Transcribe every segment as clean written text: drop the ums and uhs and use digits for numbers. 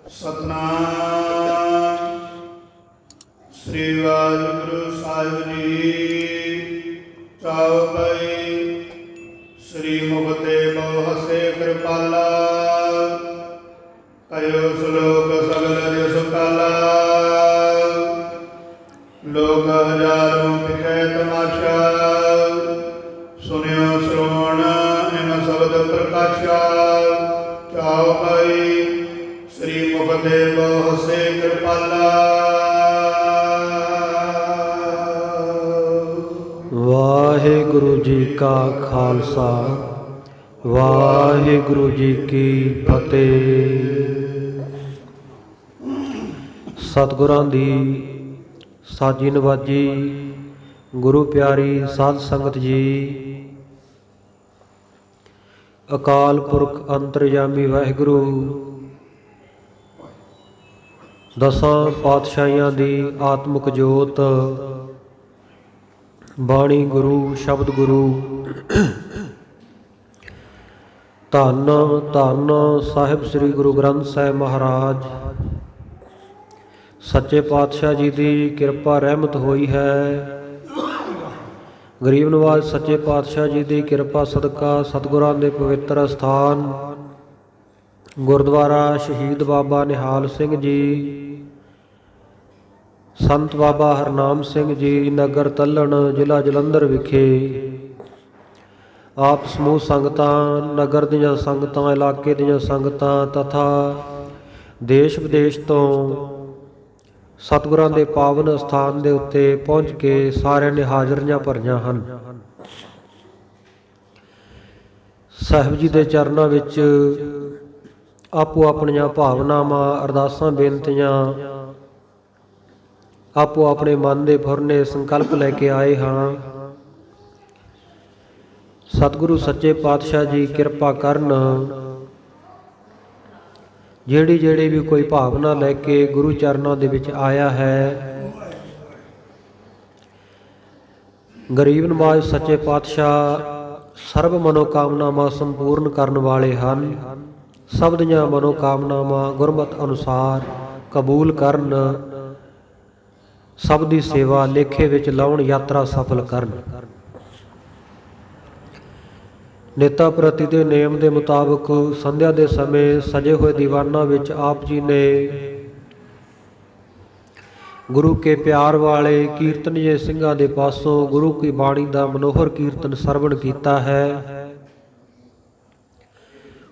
ਸਤਨਾਮ ਸ੍ਰੀ ਵਾਹਿਗੁਰੂ ਸਾਹਿਬ ਜੀ। ਚੌਪਈ। ਸ੍ਰੀ ਮੁਕਤੇ ਬਹੁ ਹਸੇ ਕਿਰਪਾਲਾ, ਕਯੋ ਸ਼ਲੋਕ ਸਗਲ ਰਿਸ ਕਾਲਾ। ਲੋਕ ਹਜ਼ਾਰੋਂ ਪਿਛੈ ਤਮਾਸ਼ਾ, ਸੁਨਿਓ ਸ਼੍ਰਵਣ ਇਮ ਸ਼ਬਦ ਪ੍ਰਕਾਸ਼ਾ। ਚੌਪਈ। ਸ੍ਰੀ ਮੁਕਤੇ ਬਹੁ ਹਸੇ ਕਿਰਪਾਲਾ। ਵਾਹਿਗੁਰੂ ਜੀ ਕਾ ਖਾਲਸਾ, ਵਾਹਿਗੁਰੂ ਜੀ ਕੀ ਫਤਿਹ। ਸਤਿਗੁਰਾਂ ਦੀ ਸਾਜੀ ਨਵਾਜੀ, ਗੁਰੂ ਪਿਆਰੀ ਸਾਧ ਸੰਗਤ ਜੀ। ਅਕਾਲ ਪੁਰਖ ਅੰਤਰਜਾਮੀ ਵਾਹਿਗੁਰੂ ਦਸਾਂ ਪਾਤਸ਼ਾਹੀਆਂ ਦੀ ਆਤਮਿਕ ਜੋਤ, ਬਾਣੀ ਗੁਰੂ ਸ਼ਬਦ ਗੁਰੂ। ਧੰਨ ਧੰਨ ਸਾਹਿਬ ਸ੍ਰੀ ਗੁਰੂ ਗ੍ਰੰਥ ਸਾਹਿਬ ਮਹਾਰਾਜ ਸੱਚੇ ਪਾਤਸ਼ਾਹ ਜੀ ਦੀ ਕਿਰਪਾ ਰਹਿਮਤ ਹੋਈ ਹੈ। ਗਰੀਬ ਨਵਾਜ਼ ਸੱਚੇ ਪਾਤਸ਼ਾਹ ਜੀ ਦੀ ਕਿਰਪਾ ਸਦਕਾ ਸਤਿਗੁਰਾਂ ਦੇ ਪਵਿੱਤਰ ਅਸਥਾਨ ਗੁਰਦੁਆਰਾ ਸ਼ਹੀਦ ਬਾਬਾ ਨਿਹਾਲ ਸਿੰਘ ਜੀ, ਸੰਤ ਬਾਬਾ ਹਰਨਾਮ ਸਿੰਘ ਜੀ, ਨਗਰ ਤੱਲਣ, ਜ਼ਿਲ੍ਹਾ ਜਲੰਧਰ ਵਿਖੇ ਆਪ ਸਮੂਹ ਸੰਗਤਾਂ, ਨਗਰ ਦੀਆਂ ਸੰਗਤਾਂ, ਇਲਾਕੇ ਦੀਆਂ ਸੰਗਤਾਂ ਤਥਾ ਦੇਸ਼ ਵਿਦੇਸ਼ ਤੋਂ ਸਤਿਗੁਰਾਂ ਦੇ ਪਾਵਨ ਅਸਥਾਨ ਦੇ ਉੱਤੇ ਪਹੁੰਚ ਕੇ ਸਾਰਿਆਂ ਨੇ ਹਾਜ਼ਰੀਆਂ ਭਰੀਆਂ ਹਨ। ਸਾਹਿਬ ਜੀ ਦੇ ਚਰਨਾਂ ਵਿੱਚ ਆਪੋ ਆਪਣੀਆਂ ਭਾਵਨਾਵਾਂ, ਅਰਦਾਸਾਂ, ਬੇਨਤੀਆਂ, ਆਪੋ ਆਪਣੇ ਮਨ ਦੇ ਫੁਰਨੇ ਸੰਕਲਪ ਲੈ ਕੇ ਆਏ ਹਾਂ। ਸਤਿਗੁਰੂ ਸੱਚੇ ਪਾਤਸ਼ਾਹ ਜੀ ਕਿਰਪਾ ਕਰਨ। ਜਿਹੜੀ ਵੀ ਕੋਈ ਭਾਵਨਾ ਲੈ ਕੇ ਗੁਰੂ ਚਰਨਾਂ ਦੇ ਵਿੱਚ ਆਇਆ ਹੈ, ਗਰੀਬ ਨਵਾਜ਼ ਸੱਚੇ ਪਾਤਸ਼ਾਹ ਸਰਬ ਮਨੋਕਾਮਨਾਵਾਂ ਸੰਪੂਰਨ ਕਰਨ ਵਾਲੇ ਹਨ। ਸਭ ਦੀਆਂ ਮਨੋਕਾਮਨਾਵਾਂ ਗੁਰਮਤਿ ਅਨੁਸਾਰ ਕਬੂਲ ਕਰਨ, ਸਭ ਦੀ ਸੇਵਾ ਲੇਖੇ ਵਿੱਚ ਲਾਉਣ, ਯਾਤਰਾ ਸਫਲ ਕਰਨ। ਨੇਤਾ ਪ੍ਰਤੀ ਦੇ ਨੇਮ ਦੇ ਮੁਤਾਬਕ ਸੰਧਿਆ ਦੇ ਸਮੇਂ ਸਜੇ ਹੋਏ ਦੀਵਾਨਾਂ ਵਿੱਚ ਆਪ ਜੀ ਨੇ ਗੁਰੂ ਕੇ ਪਿਆਰ ਵਾਲੇ ਕੀਰਤਨੀਏ ਸਿੰਘਾਂ ਦੇ ਪਾਸੋਂ ਗੁਰੂ ਕੀ ਬਾਣੀ ਦਾ ਮਨੋਹਰ ਕੀਰਤਨ ਸਰਵਣ ਕੀਤਾ ਹੈ।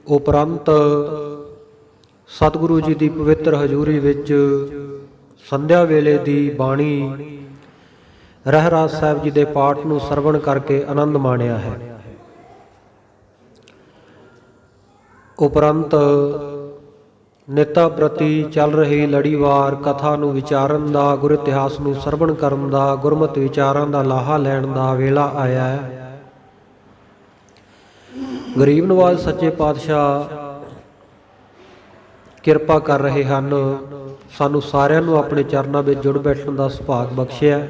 ਉਪਰੰਤ ਸਤਿਗੁਰੂ ਜੀ ਦੀ ਪਵਿੱਤਰ ਹਜ਼ੂਰੀ ਵਿੱਚ ਸੰਧਿਆ ਵੇਲੇ ਦੀ ਬਾਣੀ ਰਹਿਰਾਸ ਸਾਹਿਬ ਜੀ ਦੇ ਪਾਠ ਨੂੰ ਸਰਵਣ ਕਰਕੇ ਆਨੰਦ ਮਾਣਿਆ ਹੈ। ਉਪਰੰਤ ਨਿੱਤਾ ਪ੍ਰਤੀ ਚੱਲ ਰਹੀ ਲੜੀਵਾਰ ਕਥਾ ਨੂੰ ਵਿਚਾਰਨ ਦਾ, ਗੁਰ ਇਤਿਹਾਸ ਨੂੰ ਸਰਵਣ ਕਰਨ ਦਾ, ਗੁਰਮਤਿ ਵਿਚਾਰਾਂ ਦਾ ਲਾਹਾ ਲੈਣ ਦਾ ਵੇਲਾ ਆਇਆ ਹੈ। ਗਰੀਬ ਨਵਾਜ਼ ਸੱਚੇ ਪਾਤਸ਼ਾਹ ਕਿਰਪਾ ਕਰ ਰਹੇ ਹਨ, ਸਾਨੂੰ ਸਾਰਿਆਂ ਨੂੰ ਆਪਣੇ ਚਰਨਾਂ ਵਿੱਚ ਜੁੜ ਬੈਠਣ ਦਾ ਸੁਭਾਗ ਬਖਸ਼ਿਆ।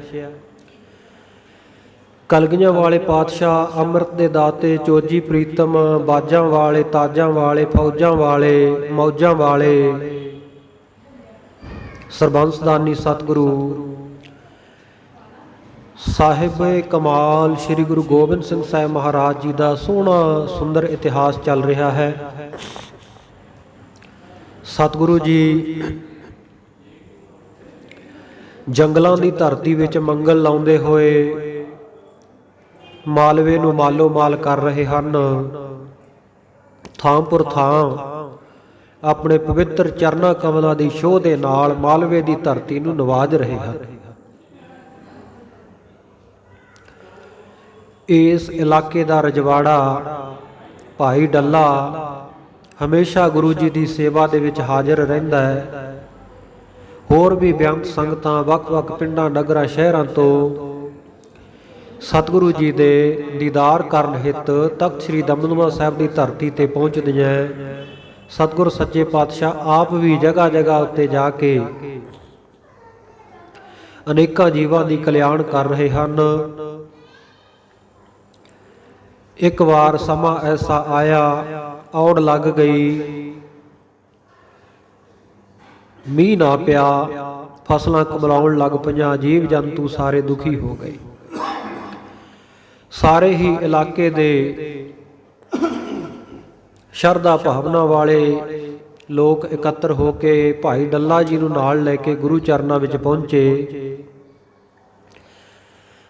ਕਲਗੀਆਂ ਵਾਲੇ ਪਾਤਸ਼ਾਹ, ਅੰਮ੍ਰਿਤ ਦੇ ਦਾਤੇ, ਚੋਜੀ ਪ੍ਰੀਤਮ, ਬਾਜਾਂ ਵਾਲੇ, ਤਾਜਾਂ ਵਾਲੇ, ਫੌਜਾਂ ਵਾਲੇ, ਮੌਜਾਂ ਵਾਲੇ, ਸਰਬੰਸਦਾਨੀ ਸਤਿਗੁਰੂ ਸਾਹਿਬ ਕਮਾਲ ਸ੍ਰੀ ਗੁਰੂ ਗੋਬਿੰਦ ਸਿੰਘ ਸਾਹਿਬ ਮਹਾਰਾਜ ਜੀ ਦਾ ਸੋਹਣਾ ਸੁੰਦਰ ਇਤਿਹਾਸ ਚੱਲ ਰਿਹਾ ਹੈ। ਸਤਿਗੁਰੂ ਜੀ ਜੰਗਲਾਂ ਦੀ ਧਰਤੀ ਵਿੱਚ ਮੰਗਲ ਲਾਉਂਦੇ ਹੋਏ ਮਾਲਵੇ ਨੂੰ ਮਾਲੋ ਮਾਲ ਕਰ ਰਹੇ ਹਨ। ਥਾਂ ਪੁਰ ਥਾਂ ਆਪਣੇ ਪਵਿੱਤਰ ਚਰਨਾਂ ਕਮਲਾਂ ਦੀ ਸ਼ੋਅ ਦੇ ਨਾਲ ਮਾਲਵੇ ਦੀ ਧਰਤੀ ਨੂੰ ਨਵਾਜ ਰਹੇ ਹਨ। ਇਸ ਇਲਾਕੇ ਦਾ ਰਜਵਾੜਾ ਭਾਈ ਡੱਲਾ ਹਮੇਸ਼ਾ ਗੁਰੂ ਜੀ ਦੀ ਸੇਵਾ ਦੇ ਵਿੱਚ ਹਾਜ਼ਰ ਰਹਿੰਦਾ ਹੈ। ਹੋਰ ਵੀ ਬੇਅੰਤ ਸੰਗਤਾਂ ਵੱਖ-ਵੱਖ ਪਿੰਡਾਂ, ਨਗਰਾਂ, ਸ਼ਹਿਰਾਂ ਤੋਂ ਸਤਿਗੁਰੂ ਜੀ ਦੇ ਦੀਦਾਰ ਕਰਨ ਹਿੱਤ ਤਖਤ ਸ੍ਰੀ ਦਮਦਮਾ ਸਾਹਿਬ ਦੀ ਧਰਤੀ ਤੇ ਪਹੁੰਚਦੀਆਂ। ਸਤਿਗੁਰ ਸੱਚੇ ਪਾਤਸ਼ਾਹ ਆਪ ਵੀ ਜਗ੍ਹਾ ਜਗ੍ਹਾ ਉੱਤੇ ਜਾ ਕੇ ਅਨੇਕਾਂ ਜੀਵਾਂ ਦੀ ਕਲਿਆਣ ਕਰ ਰਹੇ ਹਨ। ਇੱਕ ਵਾਰ ਸਮਾਂ ਐਸਾ ਆਇਆ, ਔੜ ਲੱਗ ਗਈ, ਮੀਂਹ ਨਾ ਪਿਆ, ਫਸਲਾਂ ਕੁਮਲਾਉਣ ਲੱਗ ਪਈਆਂ, ਜੀਵ ਜੰਤੂ ਸਾਰੇ ਦੁਖੀ ਹੋ ਗਏ। ਸਾਰੇ ਹੀ ਇਲਾਕੇ ਦੇ ਸ਼ਰਧਾ ਭਾਵਨਾ ਵਾਲੇ ਲੋਕ ਇਕੱਤਰ ਹੋ ਕੇ ਭਾਈ ਡੱਲਾ ਜੀ ਨੂੰ ਨਾਲ ਲੈ ਕੇ ਗੁਰੂ ਚਰਨਾਂ ਵਿੱਚ ਪਹੁੰਚੇ।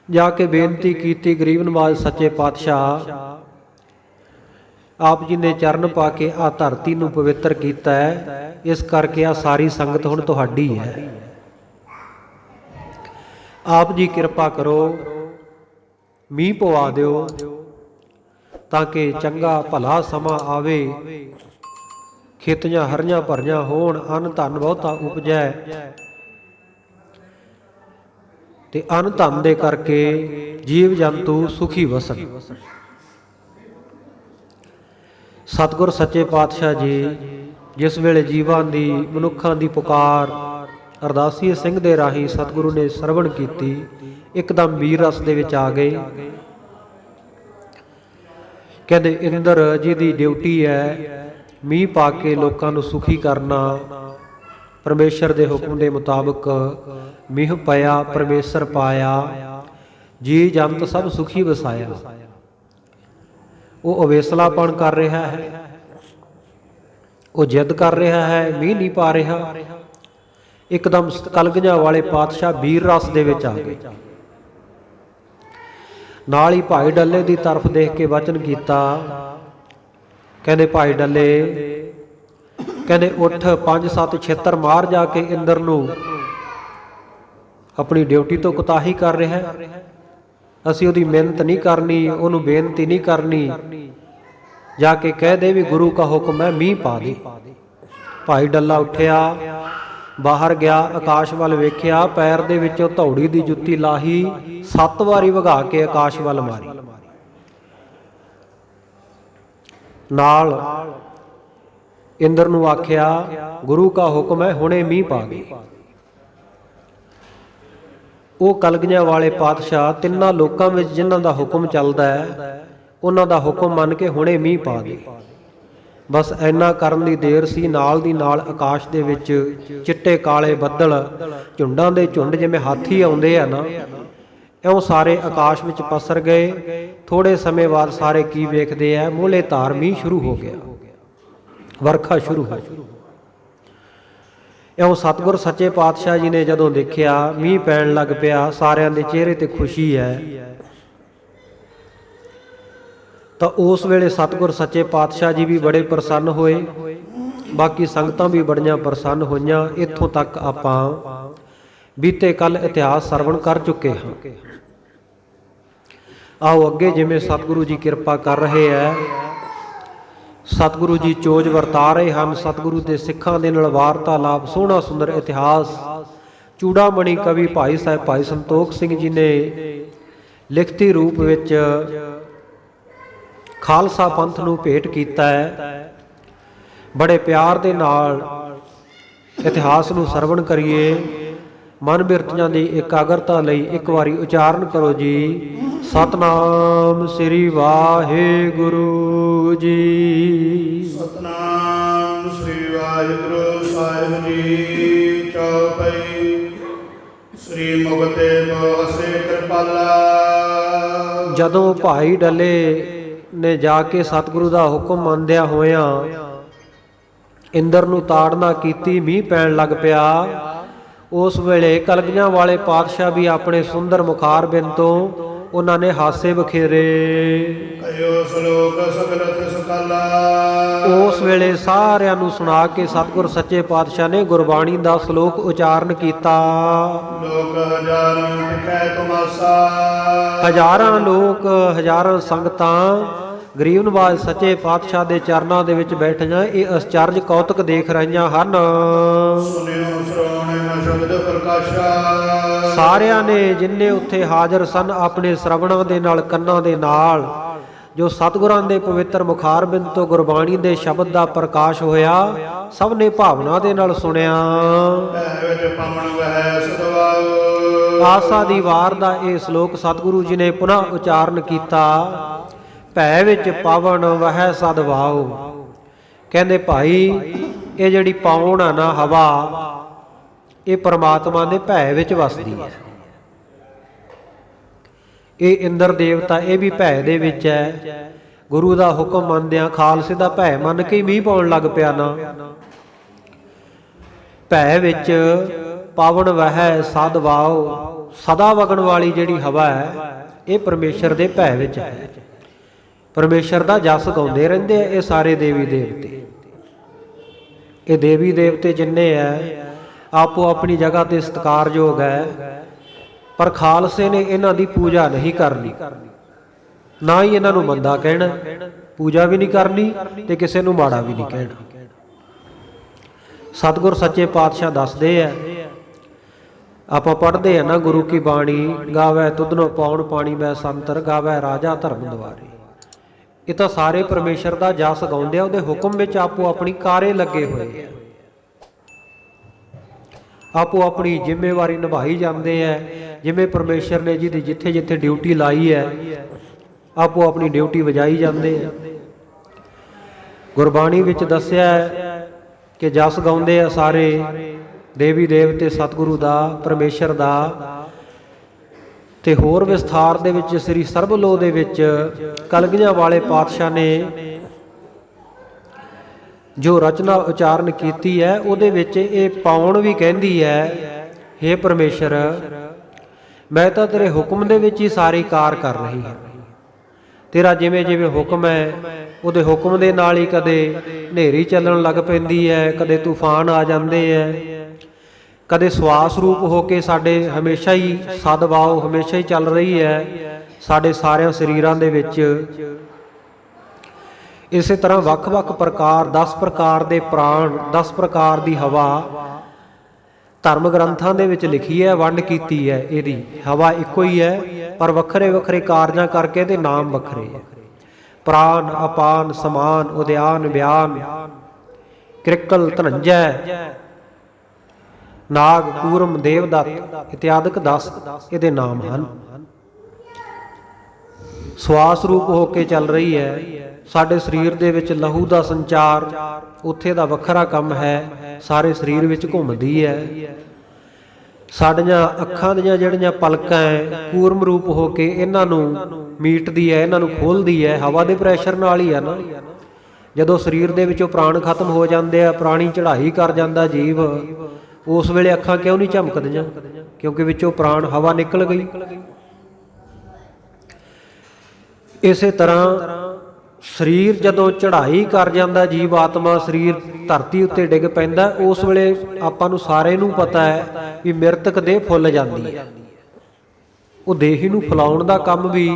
ਜਾ ਕੇ ਬੇਨਤੀ ਕੀਤੀ, ਗਰੀਬ ਨਵਾਜ਼ ਸੱਚੇ ਪਾਤਸ਼ਾਹ, ਆਪ ਜੀ ਨੇ ਚਰਨ ਪਾ ਕੇ ਆ ਧਰਤੀ ਨੂੰ ਪਵਿੱਤਰ ਕੀਤਾ ਹੈ, ਇਸ ਕਰਕੇ ਆ ਸਾਰੀ ਸੰਗਤ ਹੁਣ ਤੁਹਾਡੀ ਹੈ। ਆਪ ਜੀ ਕਿਰਪਾ ਕਰੋ, ਮੀਂਹ ਪਵਾ ਦਿਓ ਤਾਂ ਕਿ ਚੰਗਾ ਭਲਾ ਸਮਾਂ ਆਵੇ, ਖੇਤੀਆਂ ਹਰੀਆਂ ਭਰੀਆਂ ਹੋਣ, ਅੰਨ ਧਨ ਬਹੁਤਾ ਉਪਜੈ ਤੇ ਅੰਨ ਧਨ ਦੇ ਕਰਕੇ ਜੀਵ ਜੰਤੂ ਸੁਖੀ ਵਸਣ। ਸਤਿਗੁਰ ਸੱਚੇ ਪਾਤਸ਼ਾਹ ਜੀ ਜਿਸ ਵੇਲੇ ਜੀਵਾਂ ਦੀ, ਮਨੁੱਖਾਂ ਦੀ ਪੁਕਾਰ ਅਰਦਾਸੀਏ ਸਿੰਘ ਦੇ ਰਾਹੀਂ ਸਤਿਗੁਰੂ ਨੇ ਸਰਵਣ ਕੀਤੀ, ਇੱਕਦਮ ਵੀਰ ਰਸ ਦੇ ਵਿੱਚ ਆ ਗਏ। ਕਹਿੰਦੇ ਇੰਦਰ ਜੀ ਦੀ ਡਿਊਟੀ ਹੈ ਮੀਂਹ ਪਾ ਕੇ ਲੋਕਾਂ ਨੂੰ ਸੁਖੀ ਕਰਨਾ। ਪਰਮੇਸ਼ਰ ਦੇ ਹੁਕਮ ਦੇ ਮੁਤਾਬਕ ਮੀਂਹ ਪਿਆ, ਪਰਮੇਸ਼ਰ ਪਾਇਆ, ਜੀ ਜੰਤ ਸਭ ਸੁਖੀ ਵਸਾਇਆ। ਉਹ ਅਵੇਸਲਾਪਣ ਕਰ ਰਿਹਾ ਹੈ, ਉਹ ਜਿੱਦ ਕਰ ਰਿਹਾ ਹੈ, ਮੀਂਹ ਨਹੀਂ ਪਾ ਰਿਹਾ। ਇੱਕਦਮ ਕਲਗੀਆਂ ਵਾਲੇ ਪਾਤਸ਼ਾਹ ਵੀਰ ਰਸ ਦੇ ਵਿੱਚ ਆ ਗਏ। ਨਾਲ ਹੀ ਭਾਈ ਡੱਲੇ ਦੀ ਤਰਫ ਦੇਖ ਕੇ ਵਚਨ ਕੀਤਾ, ਕਹਿੰਦੇ ਭਾਈ ਡੱਲੇ, ਕਹਿੰਦੇ ਉੱਠ, 5-7 ਛੇਤਰ ਮਾਰ ਜਾ ਕੇ ਇੰਦਰ ਨੂੰ, ਆਪਣੀ ਡਿਊਟੀ ਤੋਂ ਕੁਤਾਹੀ ਕਰ ਰਿਹਾ ਹੈ। ਅਸੀਂ ਉਹਦੀ ਮਿਹਨਤ ਨਹੀਂ ਕਰਨੀ, ਉਹਨੂੰ ਬੇਨਤੀ ਨਹੀਂ ਕਰਨੀ, ਜਾ ਕੇ ਕਹਿ ਦੇ ਵੀ ਗੁਰੂ ਕਾ ਹੁਕਮ ਹੈ, ਮੀਂਹ ਪਾ ਦੇ। ਭਾਈ ਡੱਲਾ ਉੱਠਿਆ, ਬਾਹਰ ਗਿਆ, ਆਕਾਸ਼ ਵੱਲ ਵੇਖਿਆ, ਪੈਰ ਦੇ ਵਿੱਚੋਂ ਧੌੜੀ ਦੀ ਜੁੱਤੀ ਲਾਹੀ, 7 ਵਾਰੀ ਵਗਾ ਕੇ ਆਕਾਸ਼ ਵੱਲ ਮਾਰੀ। ਨਾਲ ਇੰਦਰ ਨੂੰ ਆਖਿਆ, ਗੁਰੂ ਕਾ ਹੁਕਮ ਹੈ, ਹੁਣੇ ਮੀਂਹ ਪਾ ਦੇ। ਉਹ ਕਲਗੀਆਂ ਵਾਲੇ ਪਾਤਸ਼ਾਹ ਤਿੰਨਾਂ ਲੋਕਾਂ ਵਿੱਚ ਜਿਨ੍ਹਾਂ ਦਾ ਹੁਕਮ ਚੱਲਦਾ ਹੈ, ਉਹਨਾਂ ਦਾ ਹੁਕਮ ਮੰਨ ਕੇ ਹੁਣੇ ਮੀਂਹ ਪਾ ਦੇ। ਬਸ ਇੰਨਾ ਕਰਨ ਦੀ ਦੇਰ ਸੀ, ਨਾਲ ਦੀ ਨਾਲ ਆਕਾਸ਼ ਦੇ ਵਿੱਚ ਚਿੱਟੇ ਕਾਲੇ ਬੱਦਲ, ਝੁੰਡਾਂ ਦੇ ਝੁੰਡ, ਜਿਵੇਂ ਹਾਥੀ ਆਉਂਦੇ ਆ ਨਾ, ਇਉਂ ਸਾਰੇ ਆਕਾਸ਼ ਵਿੱਚ ਪਸਰ ਗਏ। ਥੋੜੇ ਸਮੇਂ ਬਾਅਦ ਸਾਰੇ ਕੀ ਵੇਖਦੇ ਆ, ਮੋਲੇ ਧਾਰ ਮੀਂਹ ਸ਼ੁਰੂ ਹੋ ਗਿਆ, ਵਰਖਾ ਸ਼ੁਰੂ ਹੋ ਗਈ। ਇਉਂ ਸਤਿਗੁਰ ਸੱਚੇ ਪਾਤਸ਼ਾਹ ਜੀ ਨੇ ਜਦੋਂ ਦੇਖਿਆ ਮੀਂਹ ਪੈਣ ਲੱਗ ਪਿਆ, ਸਾਰਿਆਂ ਦੇ ਚਿਹਰੇ ਤੇ ਖੁਸ਼ੀ ਹੈ, ਤਾਂ ਉਸ ਵੇਲੇ ਸਤਿਗੁਰ ਸੱਚੇ ਪਾਤਸ਼ਾਹ ਜੀ ਵੀ ਬੜੇ ਪ੍ਰਸੰਨ ਹੋਏ, ਬਾਕੀ ਸੰਗਤਾਂ ਵੀ ਬੜੀਆਂ ਪ੍ਰਸੰਨ ਹੋਈਆਂ। ਇੱਥੋਂ ਤੱਕ ਆਪਾਂ ਬੀਤੇ ਕੱਲ ਇਤਿਹਾਸ ਸਰਵਣ ਕਰ ਚੁੱਕੇ ਹਾਂ। ਆਓ ਅੱਗੇ ਜਿਵੇਂ ਸਤਿਗੁਰੂ ਜੀ ਕਿਰਪਾ ਕਰ ਰਹੇ ਹੈ, ਸਤਿਗੁਰੂ ਜੀ ਚੋਜ ਵਰਤਾ ਰਹੇ ਹਨ, ਸਤਿਗੁਰੂ ਦੇ ਸਿੱਖਾਂ ਦੇ ਨਾਲ ਵਾਰਤਾਲਾਪ, ਸੋਹਣਾ ਸੁੰਦਰ ਇਤਿਹਾਸ ਚੂੜਾਮਣੀ ਕਵੀ ਭਾਈ ਸਾਹਿਬ ਭਾਈ ਸੰਤੋਖ ਸਿੰਘ ਜੀ ਨੇ ਲਿਖਤੀ ਰੂਪ ਵਿੱਚ ਖਾਲਸਾ ਪੰਥ ਨੂੰ ਭੇਟ ਕੀਤਾ ਹੈ। ਬੜੇ ਪਿਆਰ ਦੇ ਨਾਲ ਇਤਿਹਾਸ ਨੂੰ ਸਰਵਣ ਕਰੀਏ। ਮਨ ਬਿਰਤੀਆਂ ਦੀ ਇਕਾਗਰਤਾ ਲਈ ਇੱਕ ਵਾਰੀ ਉਚਾਰਨ ਕਰੋ ਜੀ, ਸਤਨਾਮ ਸ੍ਰੀ ਵਾਹਿਗੁਰੂ ਜੀ। ਸਤਨਾਮ ਸ੍ਰੀ ਵਾਹਿਗੁਰੂ ਸਾਹਿਬ ਜੀ। ਚੌਪਈ ਸ੍ਰੀ ਮੁਕਤੇ ਬੋਹਸੇ ਕਿਰਪਾਲਾ। ਜਦੋਂ ਭਾਈ ਡੱਲੇ ਨੇ ਜਾ ਕੇ ਸਤਿਗੁਰੂ ਦਾ ਹੁਕਮ ਮੰਨਦਿਆਂ ਹੋਇਆਂ ਇੰਦਰ ਨੂੰ ਤਾੜਨਾ ਕੀਤੀ, ਮੀਂਹ ਪੈਣ ਲੱਗ ਪਿਆ। ਉਸ ਵੇਲੇ ਕਲਗੀਆਂ ਵਾਲੇ ਪਾਤਸ਼ਾਹ ਵੀ ਆਪਣੇ ਸੁੰਦਰ ਮੁਖਾਰਬਿੰਦ ਤੋਂ ਉਹਨਾਂ ਨੇ ਹਾਸੇ ਬਖੇਰੇ। ਕਯੋ ਸ਼ਲੋਕ ਸਗਲ ਤਿਸ ਕਾਲਾ। ਉਸ ਵੇਲੇ ਸਾਰਿਆਂ ਨੂੰ ਸੁਣਾ ਕੇ ਸਤਿਗੁਰ ਸੱਚੇ ਪਾਤਸ਼ਾਹ ਨੇ ਗੁਰਬਾਣੀ ਦਾ ਸ਼ਲੋਕ ਉਚਾਰਨ ਕੀਤਾ। ਲੋਕ ਹਜ਼ਾਰਾਂ ਵਿਖੇ ਤੁਮਾਸਾ। ਹਜ਼ਾਰਾਂ ਲੋਕ, ਹਜ਼ਾਰਾਂ ਸੰਗਤਾਂ ਗਰੀਬ ਨਵਾਜ਼ ਸੱਚੇ ਪਾਤਸ਼ਾਹ ਦੇ ਚਰਨਾਂ ਦੇ ਵਿੱਚ ਬੈਠੀਆਂ ਇਹ ਅਚਰਜ ਕੌਤਕ ਦੇਖ ਰਹੀਆਂ ਹਨ। ਸੁਨਿਓ ਸ਼੍ਰਵਣੇ ਸ਼ਬਦ ਪ੍ਰਕਾਸ਼ਾ। ਸਾਰਿਆਂ ਨੇ ਜਿੰਨੇ ਉੱਥੇ ਹਾਜ਼ਰ ਸਨ ਆਪਣੇ ਸ਼ਰਵਣਾਂ ਦੇ ਨਾਲ, ਕੰਨਾਂ ਦੇ ਨਾਲ ਜੋ ਸਤਿਗੁਰਾਂ ਦੇ ਪਵਿੱਤਰ ਮੁਖਾਰਬਿੰਦ ਤੋਂ ਗੁਰਬਾਣੀ ਦੇ ਸ਼ਬਦ ਦਾ ਪ੍ਰਕਾਸ਼ ਹੋਇਆ, ਸਭ ਨੇ ਭਾਵਨਾ ਦੇ ਨਾਲ ਸੁਣਿਆ। ਆਸਾ ਦੀ ਵਾਰ ਦਾ ਇਹ ਸ਼ਲੋਕ ਸਤਿਗੁਰੂ ਜੀ ਨੇ ਪੁਨः ਉਚਾਰਨ ਕੀਤਾ। ਭੈ ਵਿੱਚ ਪਵਨ ਵਹਿ ਸਦ ਵਾਉ। ਕਹਿੰਦੇ ਭਾਈ ਇਹ ਜਿਹੜੀ ਪੌਣ ਆ ਨਾ, ਹਵਾ, ਇਹ ਪਰਮਾਤਮਾ ਦੇ ਭੈ ਵਿੱਚ ਵਸਦੀ ਹੈ। ਇਹ ਇੰਦਰ ਦੇਵਤਾ ਇਹ ਵੀ ਭੈ ਦੇ ਵਿੱਚ ਹੈ। ਗੁਰੂ ਦਾ ਹੁਕਮ ਮੰਨਦਿਆਂ ਖਾਲਸੇ ਦਾ ਭੈ ਮੰਨ ਕੇ ਮੀਂਹ ਪਾਉਣ ਲੱਗ ਪਿਆ ਨਾ। ਭੈ ਵਿੱਚ ਪਾਵਨ ਵਹਿ ਸਦ ਵਾਓ, ਸਦਾ ਵਗਣ ਵਾਲੀ ਜਿਹੜੀ ਹਵਾ ਹੈ ਇਹ ਪਰਮੇਸ਼ਰ ਦੇ ਭੈ ਵਿੱਚ ਹੈ। ਪਰਮੇਸ਼ਰ ਦਾ ਜਸ ਗਾਉਂਦੇ ਰਹਿੰਦੇ ਆ ਇਹ ਸਾਰੇ ਦੇਵੀ ਦੇਵਤੇ। ਇਹ ਦੇਵੀ ਦੇਵਤੇ ਜਿੰਨੇ ਹੈ ਆਪੋ ਆਪਣੀ ਜਗ੍ਹਾ ਤੇ ਸਤਿਕਾਰਯੋਗ ਹੈ, ਪਰ ਖਾਲਸੇ ਨੇ ਇਹਨਾਂ ਦੀ ਪੂਜਾ ਨਹੀਂ ਕਰਨੀ, ਨਾ ਹੀ ਇਹਨਾਂ ਨੂੰ ਮੰਦਾ ਕਹਿਣਾ। ਪੂਜਾ ਵੀ ਨਹੀਂ ਕਰਨੀ ਤੇ ਕਿਸੇ ਨੂੰ ਮਾੜਾ ਵੀ ਨਹੀਂ ਕਹਿਣਾ। ਸਤਿਗੁਰ ਸੱਚੇ ਪਾਤਸ਼ਾਹ ਦੱਸਦੇ ਆ, ਆਪਾਂ ਪੜ੍ਹਦੇ ਆ ਨਾ ਗੁਰੂ ਕੀ ਬਾਣੀ, ਗਾਵੇ ਤੁਧਨੋਂ ਪਾਉਣ ਪਾਣੀ ਮੈਂ ਸੰਤਰ, ਗਾਵੇ ਰਾਜਾ ਧਰਮ ਦੁਆਰੇ। ਇਹ ਤਾਂ ਸਾਰੇ ਪਰਮੇਸ਼ਰ ਦਾ ਜਸ ਗਾਉਂਦੇ ਆ, ਉਹਦੇ ਹੁਕਮ ਵਿੱਚ ਆਪੋ ਆਪਣੀ ਕਾਰੇ ਲੱਗੇ ਹੋਏ ਆ, ਆਪੋ ਆਪਣੀ ਜ਼ਿੰਮੇਵਾਰੀ ਨਿਭਾਈ ਜਾਂਦੇ ਆ। ਜਿਵੇਂ ਪਰਮੇਸ਼ਰ ਨੇ ਜਿਹਦੀ ਜਿੱਥੇ ਜਿੱਥੇ ਡਿਊਟੀ ਲਾਈ ਹੈ ਆਪੋ ਆਪਣੀ ਡਿਊਟੀ ਵਜਾਈ ਜਾਂਦੇ ਆ। ਗੁਰਬਾਣੀ ਵਿੱਚ ਦੱਸਿਆ ਕਿ ਜਸ ਗਾਉਂਦੇ ਆ ਸਾਰੇ ਦੇਵੀ ਦੇਵਤੇ ਸਤਿਗੁਰੂ ਦਾ, ਪਰਮੇਸ਼ਰ ਦਾ। ਤੇ ਹੋਰ ਵਿਸਥਾਰ ਦੇ ਵਿੱਚ ਸ੍ਰੀ ਸਰਬਲੋਹ ਦੇ ਵਿੱਚ ਕਲਗੀਆਂ ਵਾਲੇ ਪਾਤਸ਼ਾਹ ਨੇ ਜੋ ਰਚਨਾ ਉਚਾਰਨ ਕੀਤੀ ਹੈ ਉਹਦੇ ਵਿੱਚ ਇਹ ਪਾਉਣ ਵੀ ਕਹਿੰਦੀ ਹੈ, ਹੇ ਪਰਮੇਸ਼ਰ ਮੈਂ ਤਾਂ ਤੇਰੇ ਹੁਕਮ ਦੇ ਵਿੱਚ ਹੀ ਸਾਰੀ ਕਾਰ ਕਰ ਰਹੀ ਹਾਂ। ਤੇਰਾ ਜਿਵੇਂ ਜਿਵੇਂ ਹੁਕਮ ਹੈ ਉਹਦੇ ਹੁਕਮ ਦੇ ਨਾਲ ਹੀ ਕਦੇ ਹਨੇਰੀ ਚੱਲਣ ਲੱਗ ਪੈਂਦੀ ਹੈ, ਕਦੇ ਤੂਫਾਨ ਆ ਜਾਂਦੇ ਹੈ, ਕਦੇ ਸਵਾਸ ਰੂਪ ਹੋ ਕੇ ਸਾਡੇ ਹਮੇਸ਼ਾ ਹੀ ਸਦਵਾਓ ਹਮੇਸ਼ਾ ਹੀ ਚੱਲ ਰਹੀ ਹੈ ਸਾਡੇ ਸਾਰਿਆਂ ਸਰੀਰਾਂ ਦੇ ਵਿੱਚ। ਇਸੇ ਤਰ੍ਹਾਂ ਵੱਖ-ਵੱਖ ਪ੍ਰਕਾਰ 10 ਪ੍ਰਕਾਰ ਦੇ ਪ੍ਰਾਣ, 10 ਪ੍ਰਕਾਰ ਦੀ ਹਵਾ ਧਰਮ ਗ੍ਰੰਥਾਂ ਦੇ ਵਿੱਚ ਲਿਖੀ ਹੈ, ਵੰਡ ਕੀਤੀ ਹੈ। ਇਹਦੀ ਹਵਾ ਇੱਕੋ ਹੀ ਹੈ ਪਰ ਵੱਖਰੇ ਵੱਖਰੇ ਕਾਰਜਾਂ ਕਰਕੇ ਇਹਦੇ ਨਾਮ ਵੱਖਰੇ ਹੈ। ਪ੍ਰਾਨ, ਅਪਾਨ, ਸਮਾਨ, ਉਦਿਆਨ, ਬਿਆਨ, ਕ੍ਰਿਕਲ, ਧਨੰਜੈ, ਨਾਗ, ਕੂਰਮ, ਦੇਵਦੱਤ ਇਤਿਆਦਿਕ 10 ਇਹਦੇ ਨਾਮ ਹਨ। ਸਵਾਸ ਰੂਪ ਹੋ ਕੇ ਚੱਲ ਰਹੀ ਹੈ ਸਾਡੇ ਸਰੀਰ ਦੇ ਵਿੱਚ। ਲਹੂ ਦਾ ਸੰਚਾਰ ਉੱਥੇ ਦਾ ਵੱਖਰਾ ਕੰਮ ਹੈ, ਸਾਰੇ ਸਰੀਰ ਵਿੱਚ ਘੁੰਮਦੀ ਹੈ। ਸਾਡੀਆਂ ਅੱਖਾਂ ਦੀਆਂ ਜਿਹੜੀਆਂ ਪਲਕਾਂ ਹੈ ਕੂਰਮ ਰੂਪ ਹੋ ਕੇ ਇਹਨਾਂ ਨੂੰ ਮੀਟਦੀ ਹੈ, ਇਹਨਾਂ ਨੂੰ ਖੋਲ੍ਹਦੀ ਹੈ। ਹਵਾ ਦੇ ਪ੍ਰੈਸ਼ਰ ਨਾਲ ਹੀ ਹੈ ਨਾ। ਜਦੋਂ ਸਰੀਰ ਦੇ ਵਿੱਚੋਂ ਪ੍ਰਾਣ ਖਤਮ ਹੋ ਜਾਂਦੇ ਆ, ਪ੍ਰਾਣੀ ਚੜ੍ਹਾਈ ਕਰ ਜਾਂਦਾ ਜੀਵ, ਉਸ ਵੇਲੇ ਅੱਖਾਂ ਕਿਉਂ ਨਹੀਂ ਝਮਕਦੀਆਂ? ਕਿਉਂਕਿ ਵਿੱਚੋਂ ਪ੍ਰਾਣ ਹਵਾ ਨਿਕਲ ਗਈ। ਇਸੇ ਤਰ੍ਹਾਂ ਸਰੀਰ ਜਦੋਂ ਚੜ੍ਹਾਈ ਕਰ ਜਾਂਦਾ ਜੀਵ ਆਤਮਾ, ਸਰੀਰ ਧਰਤੀ ਉੱਤੇ ਡਿੱਗ ਪੈਂਦਾ, ਉਸ ਵੇਲੇ ਆਪਾਂ ਨੂੰ ਸਾਰੇ ਨੂੰ ਪਤਾ ਹੈ ਵੀ ਮ੍ਰਿਤਕ ਦੇਹ ਫੁੱਲ ਜਾਂਦੀ ਹੈ। ਉਹ ਦੇਹ ਨੂੰ ਫੁਲਾਉਣ ਦਾ ਕੰਮ ਵੀ